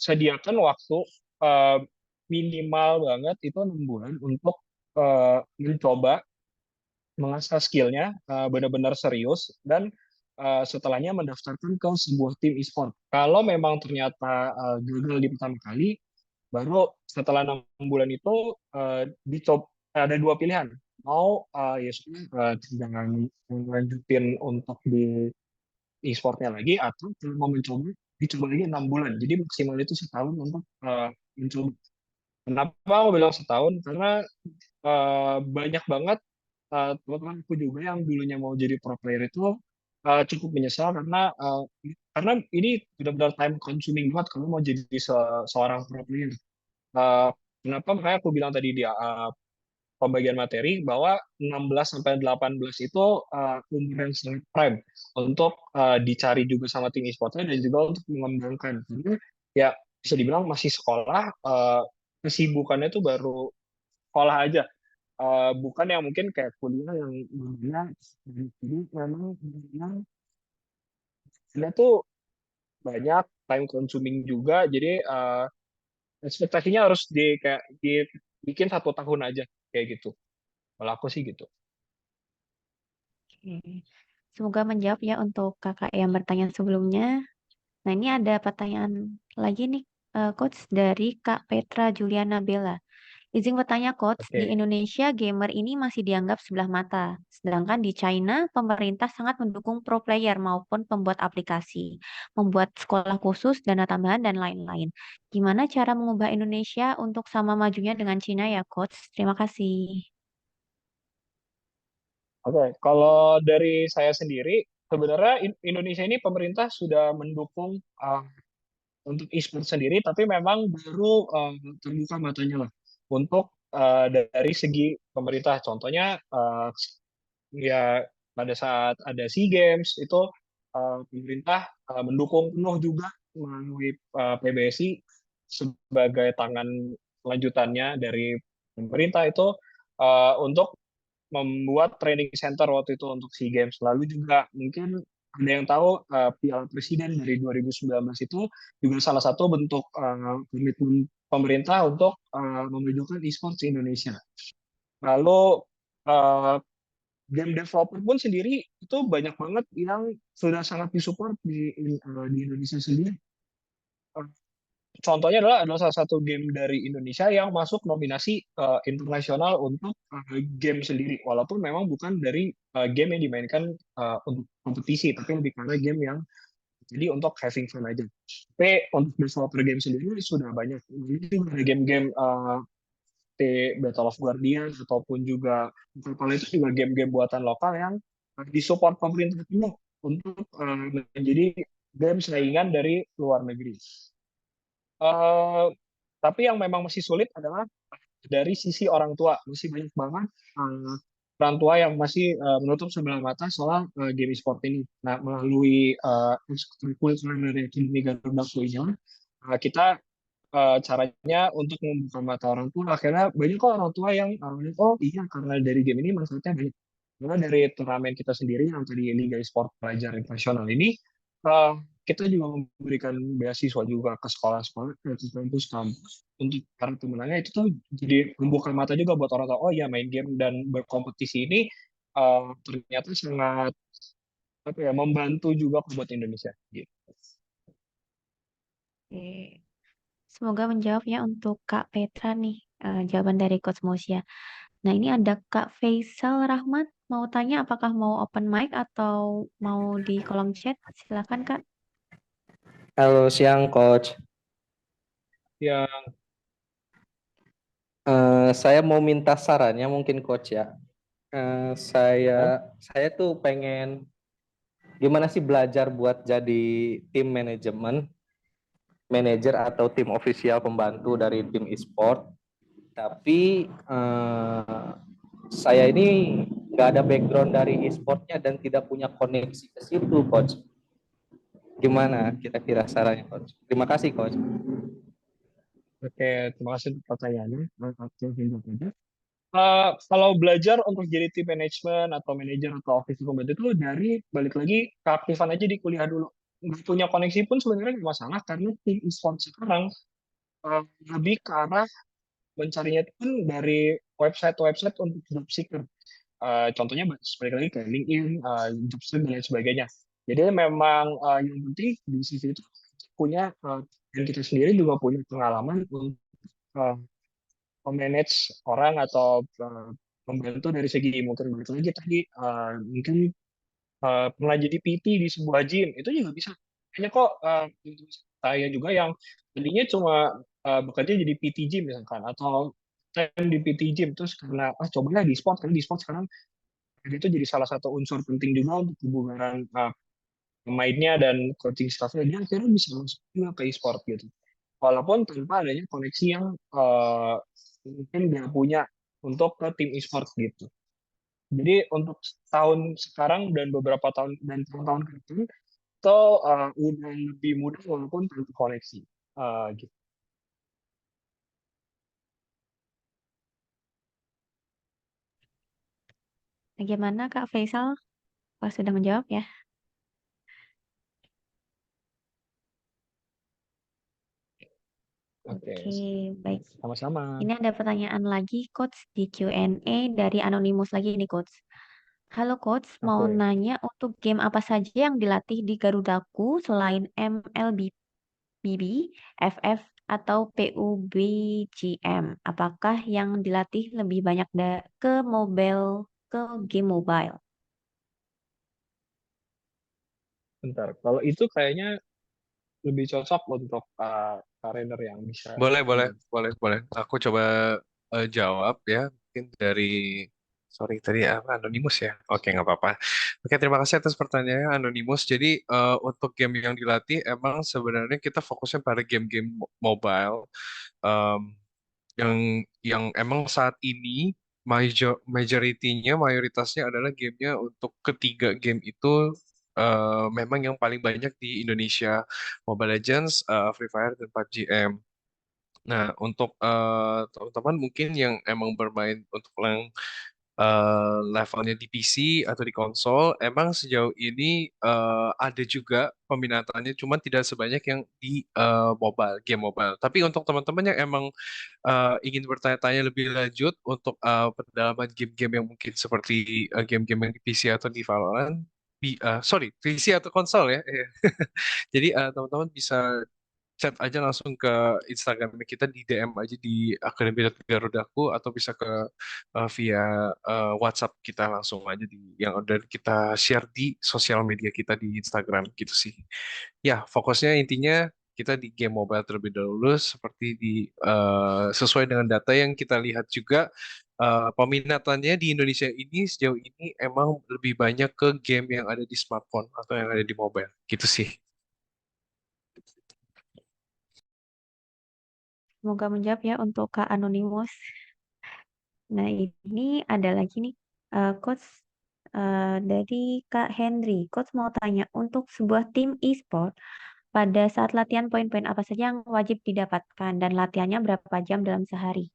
sediakan waktu eh, minimal banget itu 6 bulan untuk mencoba mengasah skillnya benar-benar serius dan setelahnya mendaftarkan ke sebuah tim e-sport. Kalau memang ternyata gagal di pertama kali, baru setelah 6 bulan itu dicoba ada dua pilihan. Mau ya sudah jangan lanjutin untuk di e-sportnya lagi, atau kalau mau mencoba dicoba lagi 6 bulan. Jadi maksimal itu setahun untuk mencoba. Kenapa aku bilang setahun? Karena banyak banget teman-teman aku juga yang dulunya mau jadi pro player itu cukup menyesal karena ini benar-benar time consuming banget kalau mau jadi seorang pro player. Eh, Kenapa makanya aku bilang tadi di pembagian materi bahwa 16 sampai 18 itu umur yang sangat prime untuk dicari juga sama tim e-sportnya dan juga untuk mengembangkan. Karena ya bisa dibilang masih sekolah, kesibukannya itu baru sekolah aja. Bukan yang mungkin kayak kuliah yang dimana jadi memang memang dia tuh banyak time consuming juga, jadi ekspektasinya harus kayak dibikin 1 tahun aja kayak gitu. Kalau aku sih gitu. Oke. Semoga menjawab ya untuk kakak yang bertanya sebelumnya. Nah, ini ada pertanyaan lagi nih, Coach dari Kak Petra Juliana Bella. Izin bertanya, Coach, di Oke. Indonesia gamer ini masih dianggap sebelah mata. Sedangkan di China, pemerintah sangat mendukung pro player maupun pembuat aplikasi, membuat sekolah khusus, dana tambahan, dan lain-lain. Gimana cara mengubah Indonesia untuk sama majunya dengan China ya, Coach? Terima kasih. Oke, kalau dari saya sendiri, sebenarnya Indonesia ini pemerintah sudah mendukung untuk e-sport sendiri, tapi memang baru terbuka matanya lah untuk dari segi pemerintah. Contohnya ya pada saat ada SEA Games itu pemerintah mendukung penuh juga melalui PBSI sebagai tangan lanjutannya dari pemerintah itu untuk membuat training center waktu itu untuk SEA Games. Lalu juga mungkin ada yang tahu Piala Presiden dari 2019 itu juga salah satu bentuk komitmen pemerintah untuk memajukan e-sport di Indonesia. Lalu uh, game developer pun sendiri itu banyak banget yang sudah sangat disupport di Indonesia sendiri. Uh, Contohnya adalah salah satu game dari Indonesia yang masuk nominasi internasional untuk game sendiri, walaupun memang bukan dari game yang dimainkan untuk kompetisi, tapi lebih karena game yang jadi untuk having fun aja. Tapi untuk developer game sendiri sudah banyak. Ini juga ada game-game seperti Battle of Guardian ataupun juga kalau itu juga game-game buatan lokal yang disupport pemerintah penuh untuk menjadi game saingan dari luar negeri. Eh, tapi yang memang masih sulit adalah dari sisi orang tua. Masih banyak banget orang tua yang masih menutup sebelah mata soal game e-sport ini. Nah, melalui ekstrakurikuler dari Akademi Garuda ini, kita caranya untuk membuka mata orang tua. Akhirnya banyak kok orang tua yang oh iya karena dari game ini manfaatnya banyak. Karena dari turnamen kita sendiri yang tadi Liga E-sport Pelajar Internasional ini, eh, kita juga memberikan beasiswa juga ke sekolah-sekolah, ke kampus-kampus untuk para pemenangnya itu tuh jadi membuka mata juga buat orang tua. Oh iya main game dan berkompetisi ini ternyata sangat apa ya membantu juga buat Indonesia. Gitu. Oke. Semoga menjawab ya untuk Kak Petra nih, jawaban dari Coach Mosia. Nah, ini ada Kak Faisal Rahmat mau tanya apakah mau open mic atau mau di kolom chat? Silakan Kak. Halo, siang Coach. Ya, Saya mau minta sarannya mungkin Coach ya. Saya tuh pengen gimana sih belajar buat jadi tim manajemen, manajer atau tim official pembantu dari tim e-sport. Tapi saya ini nggak ada background dari e-sportnya dan tidak punya koneksi ke situ, Coach. Gimana kira-kira sarannya, Coach? Terima kasih, Coach. oke, terima kasih untuk pertanyaannya. Aku jawab aja. Kalau belajar untuk jadi tim manajemen atau manajer atau office combat itu dari balik lagi keaktifan aja di kuliah dulu. Nggak punya koneksi pun sebenarnya nggak masalah karena tim e-sport sekarang lebih ke arah mencarinya itu pun dari website-website untuk job seeker. Contohnya seperti lagi kayak LinkedIn, Jobstreet dan lain sebagainya. Jadi memang yang penting di CV itu punya dan kita sendiri juga punya pengalaman untuk uh, memanage orang atau membantu dari segi mungkin balik lagi tadi mungkin pernah jadi PT di sebuah gym itu juga bisa. Hanya kok saya juga yang tadinya cuma bekerja jadi PT gym misalkan atau time di PT gym terus karena cobalah di sport karena di sport sekarang itu jadi salah satu unsur penting juga untuk kebugaran pemainnya dan coaching staffnya dia akhirnya bisa masuk juga ke e-sport gitu walaupun tanpa adanya koneksi yang mungkin dia punya untuk ke tim e-sport gitu jadi untuk tahun sekarang dan beberapa tahun dan tahun-tahun ke depan itu udah lebih mudah walaupun tanpa koneksi gitu. Bagaimana Kak Faisal? Apa sudah menjawab ya? Oke, Oke, baik. sama-sama. Ini ada pertanyaan lagi, Coach, di Q&A dari Anonymous lagi nih, Coach. Halo, Coach. Mau Oke. nanya untuk game apa saja yang dilatih di Garudaku selain MLBB, FF, atau PUBGM? Apakah yang dilatih lebih banyak ke game mobile? Bentar, kalau itu kayaknya lebih cocok untuk trainer yang bisa. Boleh, boleh, boleh, boleh. Aku coba jawab ya. Mungkin dari, sorry tadi apa Anonymous ya? Oke, nggak apa-apa. Oke, terima kasih atas pertanyaannya Anonymous. Jadi untuk game yang dilatih emang sebenarnya kita fokusnya pada game-game mobile em, yang emang saat ini mayoritasnya adalah gamenya untuk ketiga game itu memang yang paling banyak di Indonesia, Mobile Legends, Free Fire, dan PUBG M. Nah, untuk teman-teman mungkin yang emang bermain untuk yang levelnya di PC atau di konsol, emang sejauh ini ada juga peminatannya, cuman tidak sebanyak yang di mobile, game mobile. Tapi untuk teman-teman yang emang ingin bertanya-tanya lebih lanjut untuk pendalaman game-game yang mungkin seperti game-game yang di PC atau di Valorant, sorry, PC atau konsol ya. Jadi teman-teman bisa chat aja langsung ke Instagram kita di DM aja di Akademi Garudaku atau bisa ke via WhatsApp kita langsung aja di yang udah kita share di sosial media kita di Instagram gitu sih. Ya, fokusnya intinya kita di game mobile terlebih dahulu seperti sesuai dengan data yang kita lihat juga peminatannya di Indonesia ini sejauh ini emang lebih banyak ke game yang ada di smartphone atau yang ada di mobile gitu sih. Semoga menjawab ya untuk Kak Anonymous. Nah, ini ada lagi nih, Coach, dari Kak Henry. Coach mau tanya, untuk sebuah tim e-sport, pada saat latihan poin-poin apa saja yang wajib didapatkan dan latihannya berapa jam dalam sehari?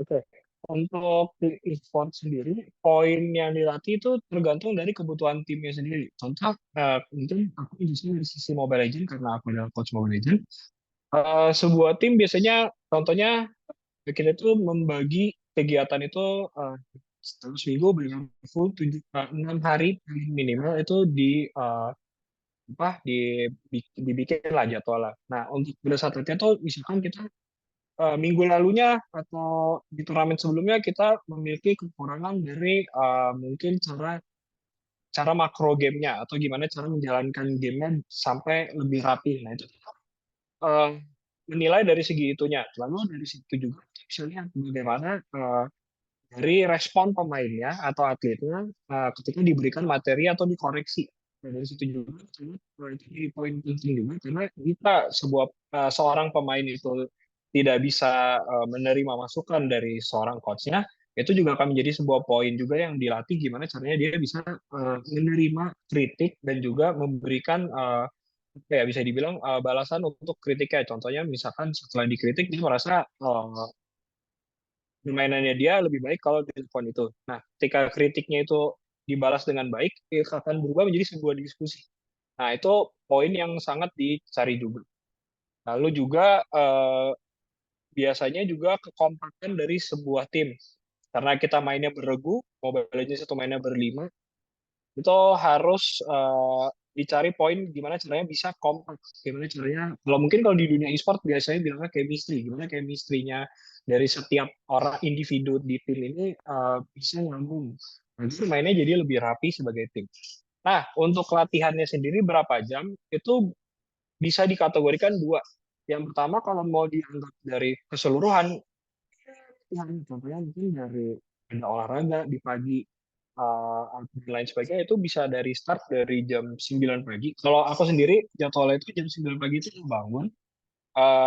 Oke. Untuk di e-sport sendiri, poin yang dilatih itu tergantung dari kebutuhan timnya sendiri. Contoh, mungkin aku justru dari sisi Mobile Legends karena aku adalah coach Mobile Legends. Sebuah tim biasanya, contohnya kita itu membagi kegiatan itu dalam seminggu benar full 6 hari minimal itu dibikin lah jadwal lah. Nah untuk berdasarkan itu misalkan kita minggu lalunya atau di turnamen sebelumnya kita memiliki kekurangan dari mungkin cara cara makro gamenya atau gimana cara menjalankan gamenya sampai lebih rapi. Nah itu eh, menilai dari segi itunya. Lalu dari situ juga bisa lihat bagaimana dari respon pemainnya atau atletnya ketika diberikan materi atau dikoreksi. Nah, dari situ juga itu jadi poin penting juga karena kita seorang pemain itu tidak bisa menerima masukan dari seorang coachnya, itu juga akan menjadi sebuah poin juga yang dilatih gimana caranya dia bisa menerima kritik dan juga memberikan ya bisa dibilang balasan untuk kritiknya. Contohnya misalkan setelah dikritik dia merasa permainannya dia lebih baik kalau dilakukan itu. Nah, ketika kritiknya itu dibalas dengan baik, itu akan berubah menjadi sebuah diskusi. Nah, itu poin yang sangat dicari juga. Lalu juga biasanya juga kekompakan dari sebuah tim. Karena kita mainnya beregu, Mobile Legends itu mainnya berlima, itu harus dicari poin gimana caranya bisa kompak. Gimana caranya, kalau mungkin kalau di dunia e-sport biasanya bilangnya chemistry. Gimana chemistry-nya dari setiap orang individu di tim ini bisa nyambung. Nanti mainnya jadi lebih rapi sebagai tim. Nah, untuk latihannya sendiri berapa jam, itu bisa dikategorikan dua. Yang pertama kalau mau dianggap dari keseluruhan, yang contohnya mungkin dari ada olahraga di pagi dan lain sebagainya itu bisa dari start dari jam 9 pagi. Kalau aku sendiri jadwalnya itu jam 9 pagi itu bangun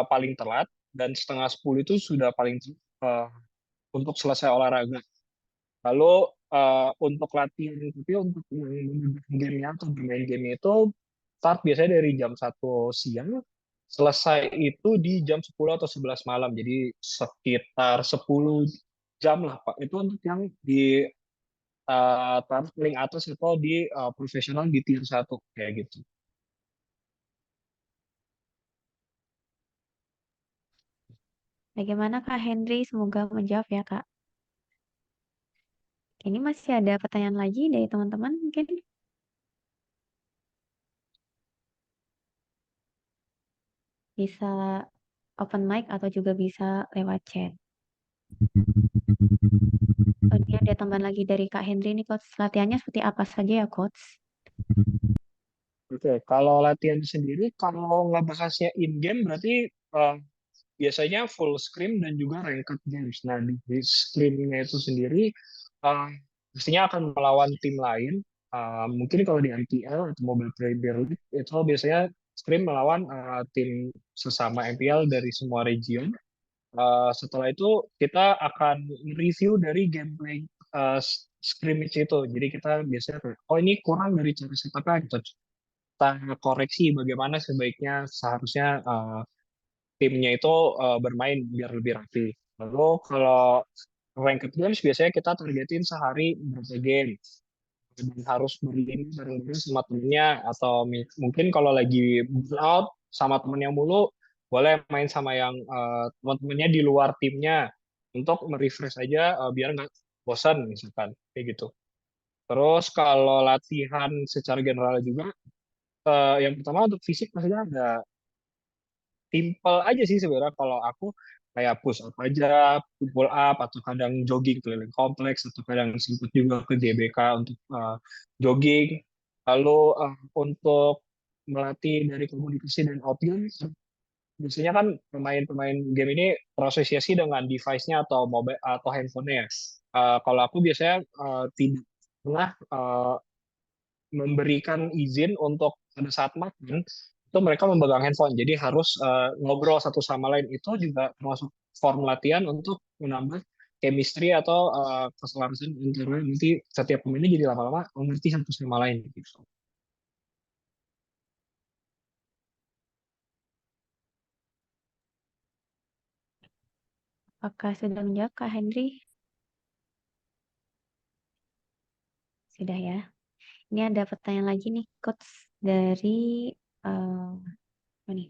paling telat dan setengah 10 itu sudah paling uh, untuk selesai olahraga. Lalu untuk latihan tapi untuk game atau bermain game itu start biasanya dari jam 1 siang, selesai itu di jam 10 atau 11 malam. Jadi sekitar 10 jam lah Pak. Itu untuk yang di taraf paling atas atau di profesional di tier 1 kayak gitu. Bagaimana Kak Henry? Semoga menjawab ya Kak. Ini masih ada pertanyaan lagi dari teman-teman mungkin? Bisa open mic atau juga bisa lewat chat. Oh, ini ada tambahan lagi dari Kak Henry nih Coach. Latihannya seperti apa saja ya Coach? Oke, kalau latihan sendiri, kalau nggak bahasnya in-game berarti biasanya full scrim dan juga ranked games. Nah, di scrimnya itu sendiri uh, pastinya akan melawan tim lain. Mungkin kalau di MPL atau Mobile Premier League itu biasanya scrim melawan tim sesama MPL dari semua region. Setelah itu kita akan review dari gameplay scrimmage itu. Jadi kita biasanya oh ini kurang dari cara setupnya kita koreksi bagaimana sebaiknya seharusnya timnya itu bermain biar lebih rapi. Lalu kalau ranked games biasanya kita targetin sehari berapa game dan harus berlima bareng-bareng sama temennya atau mungkin kalau lagi burnout sama temennya mulu boleh main sama yang teman-temannya di luar timnya untuk merefresh aja biar nggak bosan misalkan kayak gitu. Terus kalau latihan secara general juga yang pertama untuk fisik maksudnya ada simple aja sih sebenarnya kalau aku kayak push up aja, pull up atau kadang jogging keliling kompleks atau kadang sempat juga ke GBK untuk jogging. Lalu untuk melatih dari komunikasi dan audience, biasanya kan pemain-pemain game ini terasosiasi dengan device-nya atau mobile atau handphone-nya. Kalau aku biasanya tidak pernah memberikan izin untuk pada saat makan itu mereka memegang handphone. Jadi harus ngobrol satu sama lain. Itu juga termasuk form latihan untuk menambah chemistry atau keselarasan antara nanti setiap pemainnya jadi lama-lama mengerti satu sama lain gitu. Apakah sudah menjawab Kak Henry? Sudah ya. Ini ada pertanyaan lagi nih Coach dari apa nih?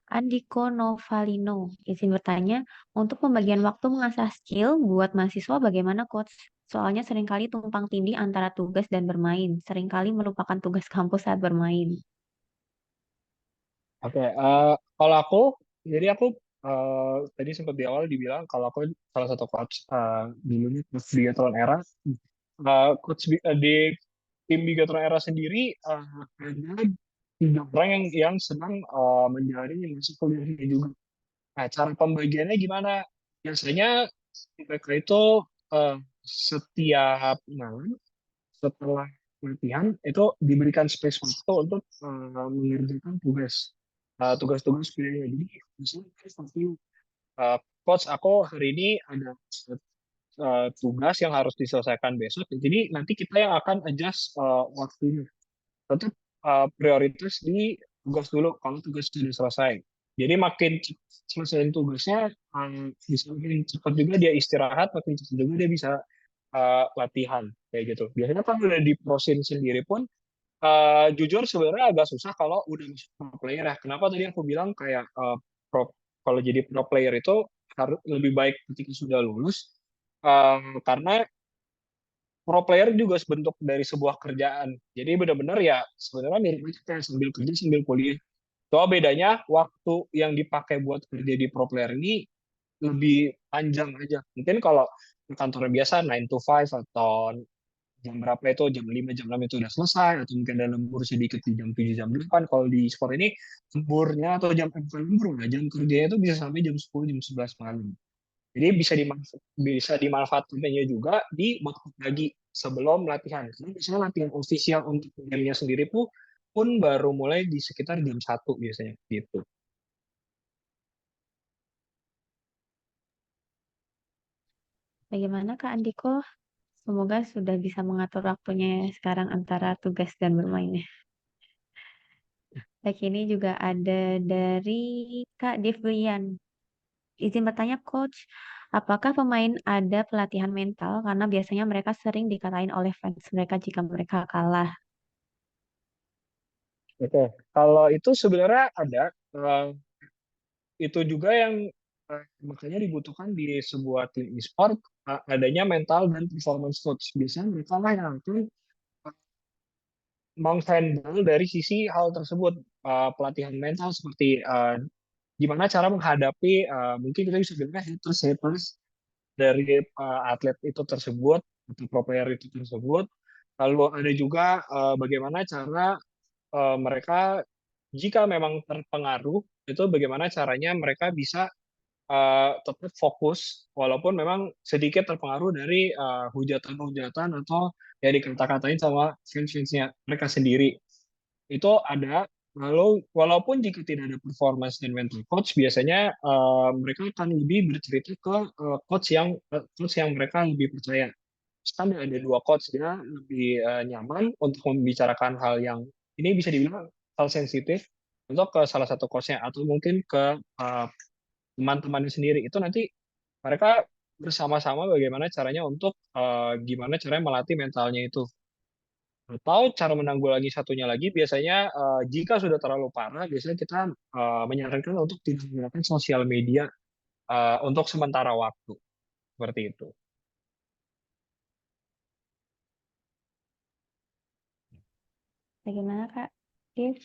Andiko Novalino izin bertanya, untuk pembagian waktu mengasah skill buat mahasiswa bagaimana Coach? Soalnya seringkali tumpang tindih antara tugas dan bermain, seringkali melupakan tugas kampus saat bermain. Oke, kalau aku, jadi aku tadi sempat di awal dibilang kalau aku salah satu coach dulunya coach Bigatron Era. Coach di tim Bigatron Era sendiri ada 3 orang yang sedang menjalani masa kuliahnya juga. Nah, cara pembagiannya gimana? Biasanya mereka itu eh, setiap malam setelah latihan itu diberikan space waktu untuk mengerjakan tugas-tugas kuliahnya. Jadi misalnya seperti coach aku hari ini ada tugas yang harus diselesaikan besok. Jadi nanti kita yang akan adjust waktunya. Tetap prioritas di tugas dulu kalau tugas sudah selesai. Jadi makin selesai tugasnya, bisa makin cepat juga dia istirahat, makin cepat juga dia bisa latihan kayak gitu. Biasanya kan udah di prosin sendiri pun, jujur sebenarnya agak susah kalau udah masuk pro player ya. Kenapa tadi aku bilang kayak kalau jadi pro player itu harus lebih baik ketika sudah lulus, karena pro player juga sebentuk dari sebuah kerjaan. Jadi benar-benar ya sebenarnya mirip aja kayak sambil kerja sambil kuliah. Cuma bedanya waktu yang dipakai buat kerja di pro player ini lebih panjang aja. Mungkin kalau di kantor biasa 9 to 5 atau jam berapa itu jam 5 jam 6 itu udah selesai, atau mungkin ada lembur sedikit di jam 7 jam 8. Kalau di sport ini lemburnya atau jam bukan lembur lah, jam kerjanya itu bisa sampai jam 10 jam 11 malam. Jadi bisa dimanfaatkannya juga di waktu pagi sebelum latihan. Karena biasanya latihan official untuk gamenya sendiri pun baru mulai di sekitar jam 1 biasanya gitu. Bagaimana Kak Andiko? Semoga sudah bisa mengatur waktunya ya sekarang antara tugas dan bermainnya. Baik, ini juga ada dari Kak Devrian. Izin bertanya, Coach, apakah pemain ada pelatihan mental? Karena biasanya mereka sering dikatain oleh fans mereka jika mereka kalah. Oke, kalau itu sebenarnya ada, itu juga yang makanya dibutuhkan di sebuah tim e-sport, adanya mental dan performance coach. Biasanya mereka lah yang akan menghandle dari sisi hal tersebut. Pelatihan mental seperti gimana cara menghadapi, mungkin kita bisa bilang haters dari atlet itu tersebut atau pro player itu tersebut. Lalu ada juga bagaimana cara mereka jika memang terpengaruh, itu bagaimana caranya mereka bisa tetap fokus walaupun memang sedikit terpengaruh dari hujatan-hujatan atau ya dikata-katain sama fans-fansnya mereka sendiri. Itu ada. Lalu walaupun jika tidak ada performance dan mental coach, biasanya mereka akan lebih bercerita ke coach yang mereka lebih percaya. Kan ada dua coach, dia lebih nyaman untuk membicarakan hal yang ini bisa dibilang hal sensitif untuk ke salah satu coachnya, atau mungkin ke teman-temannya sendiri. Itu nanti mereka bersama-sama bagaimana caranya untuk gimana caranya melatih mentalnya itu. Atau cara menanggulangi satunya lagi, biasanya jika sudah terlalu parah, biasanya kita menyarankan untuk tidak menggunakan sosial media untuk sementara waktu. Seperti itu. Bagaimana Kak Dev?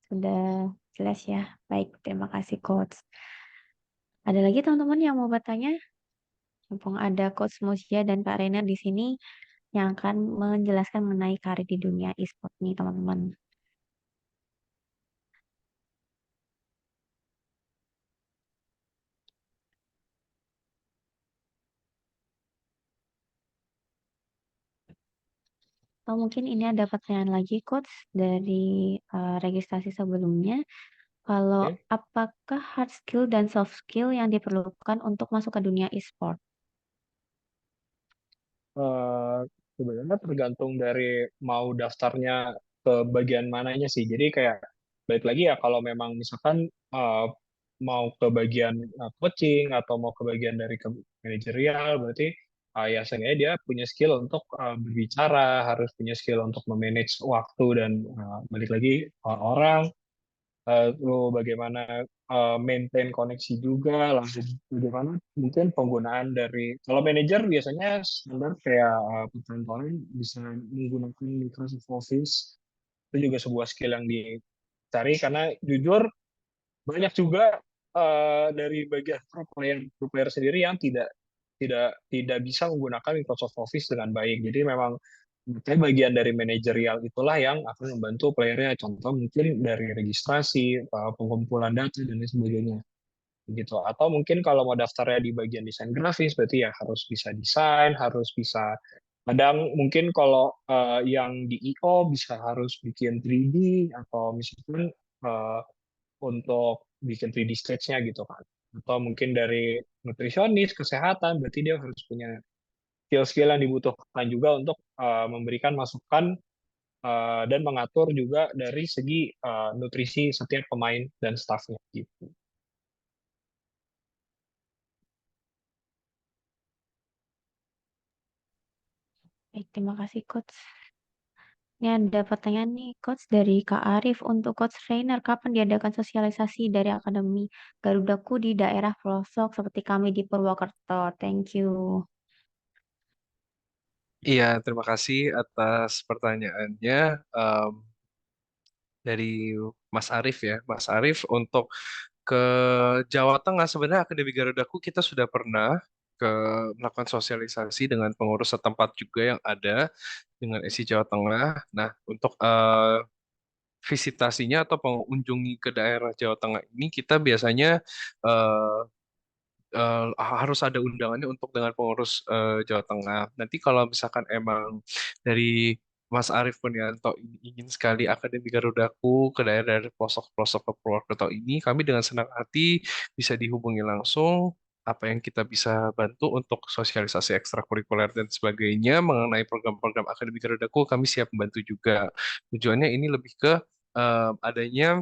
Sudah jelas ya. Baik, terima kasih Coach. Ada lagi teman-teman yang mau bertanya? Mumpung ada Coach Musia dan Kak Rainer di sini yang akan menjelaskan mengenai karir di dunia e-sport nih teman-teman. Atau mungkin ini ada pertanyaan lagi Coach dari registrasi sebelumnya. Kalau Oke. apakah hard skill dan soft skill yang diperlukan untuk masuk ke dunia e-sport? Eh, Sebenarnya tergantung dari mau daftarnya ke bagian mananya sih. Jadi kayak balik lagi ya, kalau memang misalkan mau ke bagian coaching atau mau ke bagian dari ke manajerial, berarti ya seenggaknya dia punya skill untuk berbicara, harus punya skill untuk memanage waktu dan balik lagi orang. Lalu bagaimana maintain koneksi juga, lalu bagaimana mungkin penggunaan dari, kalau manajer biasanya standar kayak perkantoran bisa menggunakan Microsoft Office. Itu juga sebuah skill yang dicari, karena jujur banyak juga dari bagian pro player sendiri yang tidak tidak tidak bisa menggunakan Microsoft Office dengan baik. Jadi memang makanya bagian dari manajerial itulah yang akan membantu playernya. Contoh mungkin dari registrasi, pengumpulan data dan lain sebagainya. Begitu. Atau mungkin kalau mau daftarnya di bagian desain grafis, berarti ya harus bisa desain, harus bisa. Kadang mungkin kalau yang di IO bisa harus bikin 3D, atau misalkan untuk bikin 3D sketch-nya gitu kan. Atau mungkin dari nutrisionis, kesehatan, berarti dia harus punya skill-skill yang dibutuhkan juga untuk memberikan masukan dan mengatur juga dari segi nutrisi setiap pemain dan staffnya gitu. Baik, terima kasih Coach. Ini ada pertanyaan nih, Coach dari Kak Arif. Untuk Coach Trainer, kapan diadakan sosialisasi dari Akademi Garudaku di daerah pelosok seperti kami di Purwokerto? Thank you. Iya, terima kasih atas pertanyaannya. Em, dari Mas Arif ya. Mas Arif untuk ke Jawa Tengah sebenarnya Akademi Garudaku kita sudah pernah ke melakukan sosialisasi dengan pengurus setempat juga yang ada dengan SI Jawa Tengah. Nah, untuk visitasinya atau mengunjungi ke daerah Jawa Tengah ini kita biasanya eh, harus ada undangannya untuk dengan pengurus Jawa Tengah. Nanti kalau misalkan emang dari Mas Arief Purnianto ini ingin sekali Akademi Garudaku ke daerah-daerah pelosok-pelosok ke Purwokerto ini, kami dengan senang hati bisa dihubungi langsung apa yang kita bisa bantu untuk sosialisasi ekstrakurikuler dan sebagainya mengenai program-program Akademi Garudaku, kami siap membantu juga. Tujuannya ini lebih ke adanya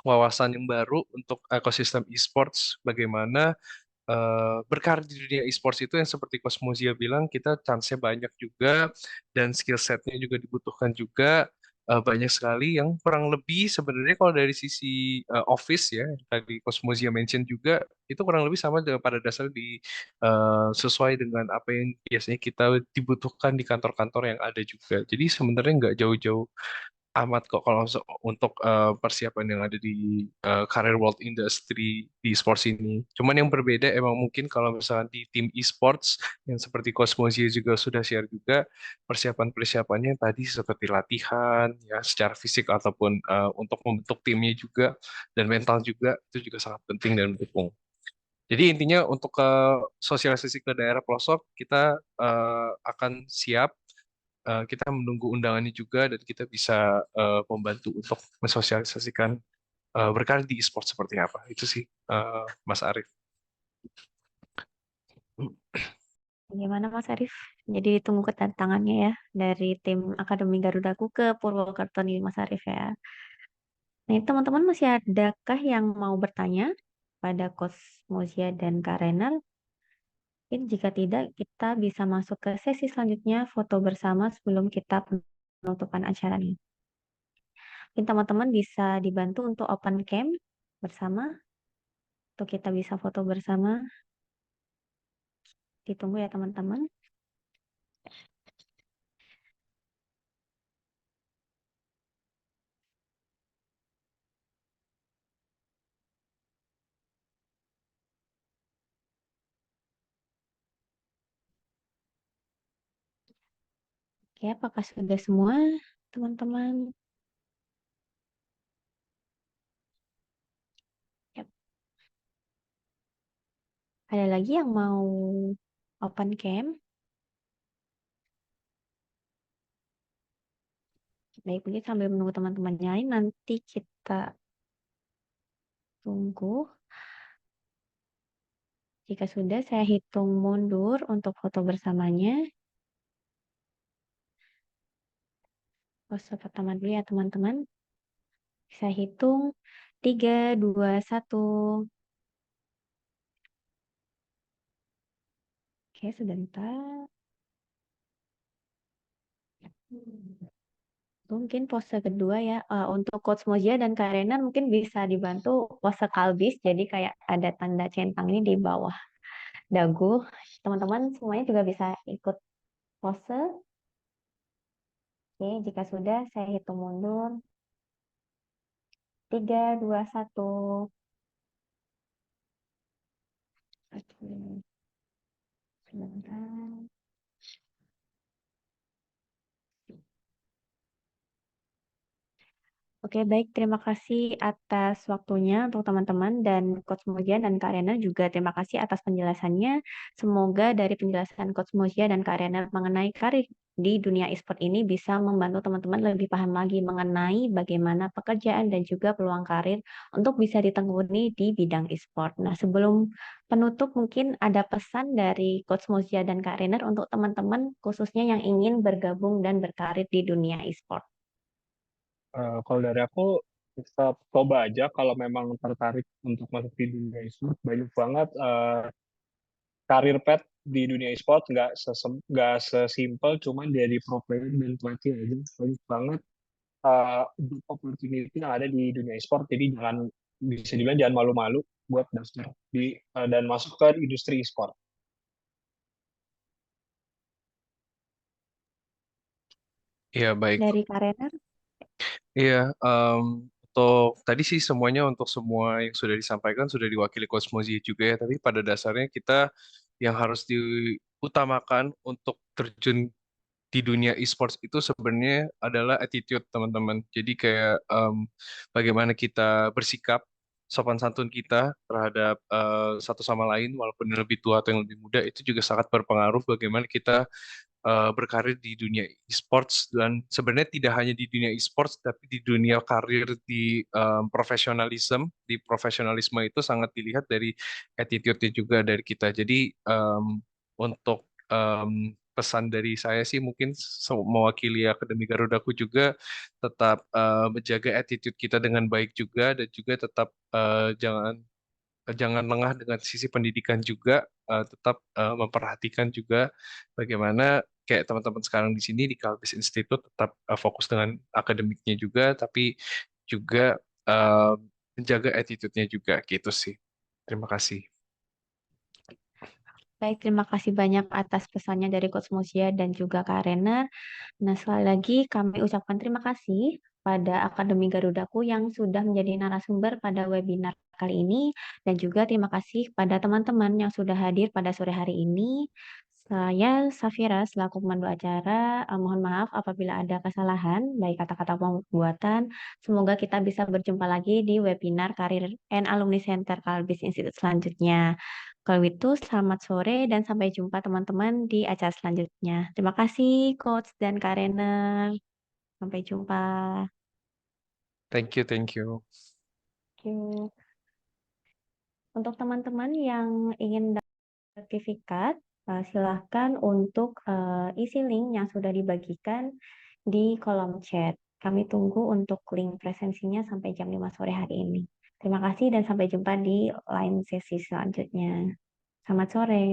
wawasan yang baru untuk ekosistem e-sports, bagaimana berkarir di dunia e-sports itu yang seperti Cosmozia bilang kita chance-nya banyak juga dan skill set-nya juga dibutuhkan juga banyak sekali yang kurang lebih sebenarnya kalau dari sisi office ya tadi Cosmozia mention juga itu kurang lebih sama dengan pada dasarnya sesuai dengan apa yang biasanya kita dibutuhkan di kantor-kantor yang ada juga. Jadi sebenarnya nggak jauh-jauh amat kok kalau untuk persiapan yang ada di career world industry di sports ini. Cuman yang berbeda emang mungkin kalau misalkan di tim e-sports yang seperti Cosmosia juga sudah share juga persiapan-persiapannya tadi seperti latihan ya secara fisik ataupun untuk membentuk timnya juga dan mental juga itu juga sangat penting dan mendukung. Jadi intinya untuk ke sosialisasi ke daerah pelosok kita akan siap kita menunggu undangannya juga dan kita bisa membantu untuk mensosialisasikan berkarir di e-sport seperti apa. Itu sih Mas Arief. Bagaimana Mas Arif? Jadi tunggu kedatangannya ya dari tim Akademi Garudaku ke Purwokerto nih Mas Arif ya. Nah, teman-teman masih adakah yang mau bertanya pada Coach Mozia dan Kak Renal? Mungkin jika tidak, kita bisa masuk ke sesi selanjutnya, foto bersama sebelum kita penutupan acara ini. Mungkin teman-teman bisa dibantu untuk open cam bersama, untuk kita bisa foto bersama. Ditunggu ya teman-teman. Oke, apakah sudah semua teman-teman? Yap. Ada lagi yang mau open cam? Baik, mungkin sambil menunggu teman-teman nyalain, nanti kita tunggu. Jika sudah, saya hitung mundur untuk foto bersamanya. Pose pertama dulu ya teman-teman. Saya hitung 3, 2, 1. Oke, sebentar. Mungkin pose kedua ya. Untuk Coach Mojia dan Kak Rena mungkin bisa dibantu pose kalbis. Jadi kayak ada tanda centang ini di bawah dagu. Teman-teman semuanya juga bisa ikut pose. Oke, jika sudah saya hitung mundur. 3, 2, 1. Oke, sebentar. Oke, baik. Terima kasih atas waktunya untuk teman-teman dan Coach Moja dan Kak Rena juga terima kasih atas penjelasannya. Semoga dari penjelasan Coach Moja dan Kak Rena mengenai karir di dunia e-sport ini bisa membantu teman-teman lebih paham lagi mengenai bagaimana pekerjaan dan juga peluang karir untuk bisa ditekuni di bidang e-sport. Nah, sebelum penutup mungkin ada pesan dari Coach Moja dan Kak Rena untuk teman-teman khususnya yang ingin bergabung dan berkarir di dunia e-sport. Kalau dari aku tetap coba aja kalau memang tertarik untuk masuk di dunia e-sport. Banyak banget karir path di dunia e-sport, nggak sesimpel cuman jadi pro player dan pelatih aja. Banyak banget job opportunity yang ada di dunia e-sport. Jadi bisa dibilang jangan malu-malu buat daftar dan masuk ke industri e-sport. Iya, baik. Dari Kak Renner, Iya, untuk tadi sih semuanya untuk semua yang sudah disampaikan sudah diwakili Coach Mozi juga ya. Tapi pada dasarnya kita yang harus diutamakan untuk terjun di dunia e-sports itu sebenarnya adalah attitude teman-teman. Jadi kayak bagaimana kita bersikap, sopan santun kita terhadap satu sama lain, walaupun yang lebih tua atau yang lebih muda, itu juga sangat berpengaruh bagaimana kita berkarir di dunia e-sports dan sebenarnya tidak hanya di dunia e-sports tapi di dunia karir di profesionalisme itu sangat dilihat dari attitude-nya juga dari kita. Jadi untuk pesan dari saya sih mungkin mewakili Akademi Garudaku juga tetap menjaga attitude kita dengan baik juga dan juga tetap jangan jangan lengah dengan sisi pendidikan juga, tetap memperhatikan juga bagaimana kayak teman-teman sekarang di sini di Kalbis Institute tetap fokus dengan akademiknya juga, tapi juga eh, menjaga attitude-nya juga gitu sih. Terima kasih. baik terima kasih banyak atas pesannya dari Coach Musia dan juga Kak Renner. Nah, sekali lagi kami ucapkan terima kasih pada Akademi Garudaku yang sudah menjadi narasumber pada webinar kali ini dan juga terima kasih pada teman-teman yang sudah hadir pada sore hari ini. Saya Safira selaku pemandu acara, mohon maaf apabila ada kesalahan baik kata-kata maupun perbuatan. Semoga kita bisa berjumpa lagi di webinar Karir and Alumni Center Kalbis Institute selanjutnya. Kalau itu, selamat sore dan sampai jumpa teman-teman di acara selanjutnya. Terima kasih, Coach dan Kak Renner. Sampai jumpa. Thank you, thank you. Thank you. Untuk teman-teman yang ingin dapat sertifikat, silahkan untuk isi link yang sudah dibagikan di kolom chat. Kami tunggu untuk link presensinya sampai jam 5 sore hari ini. Terima kasih dan sampai jumpa di lain sesi selanjutnya. Selamat sore.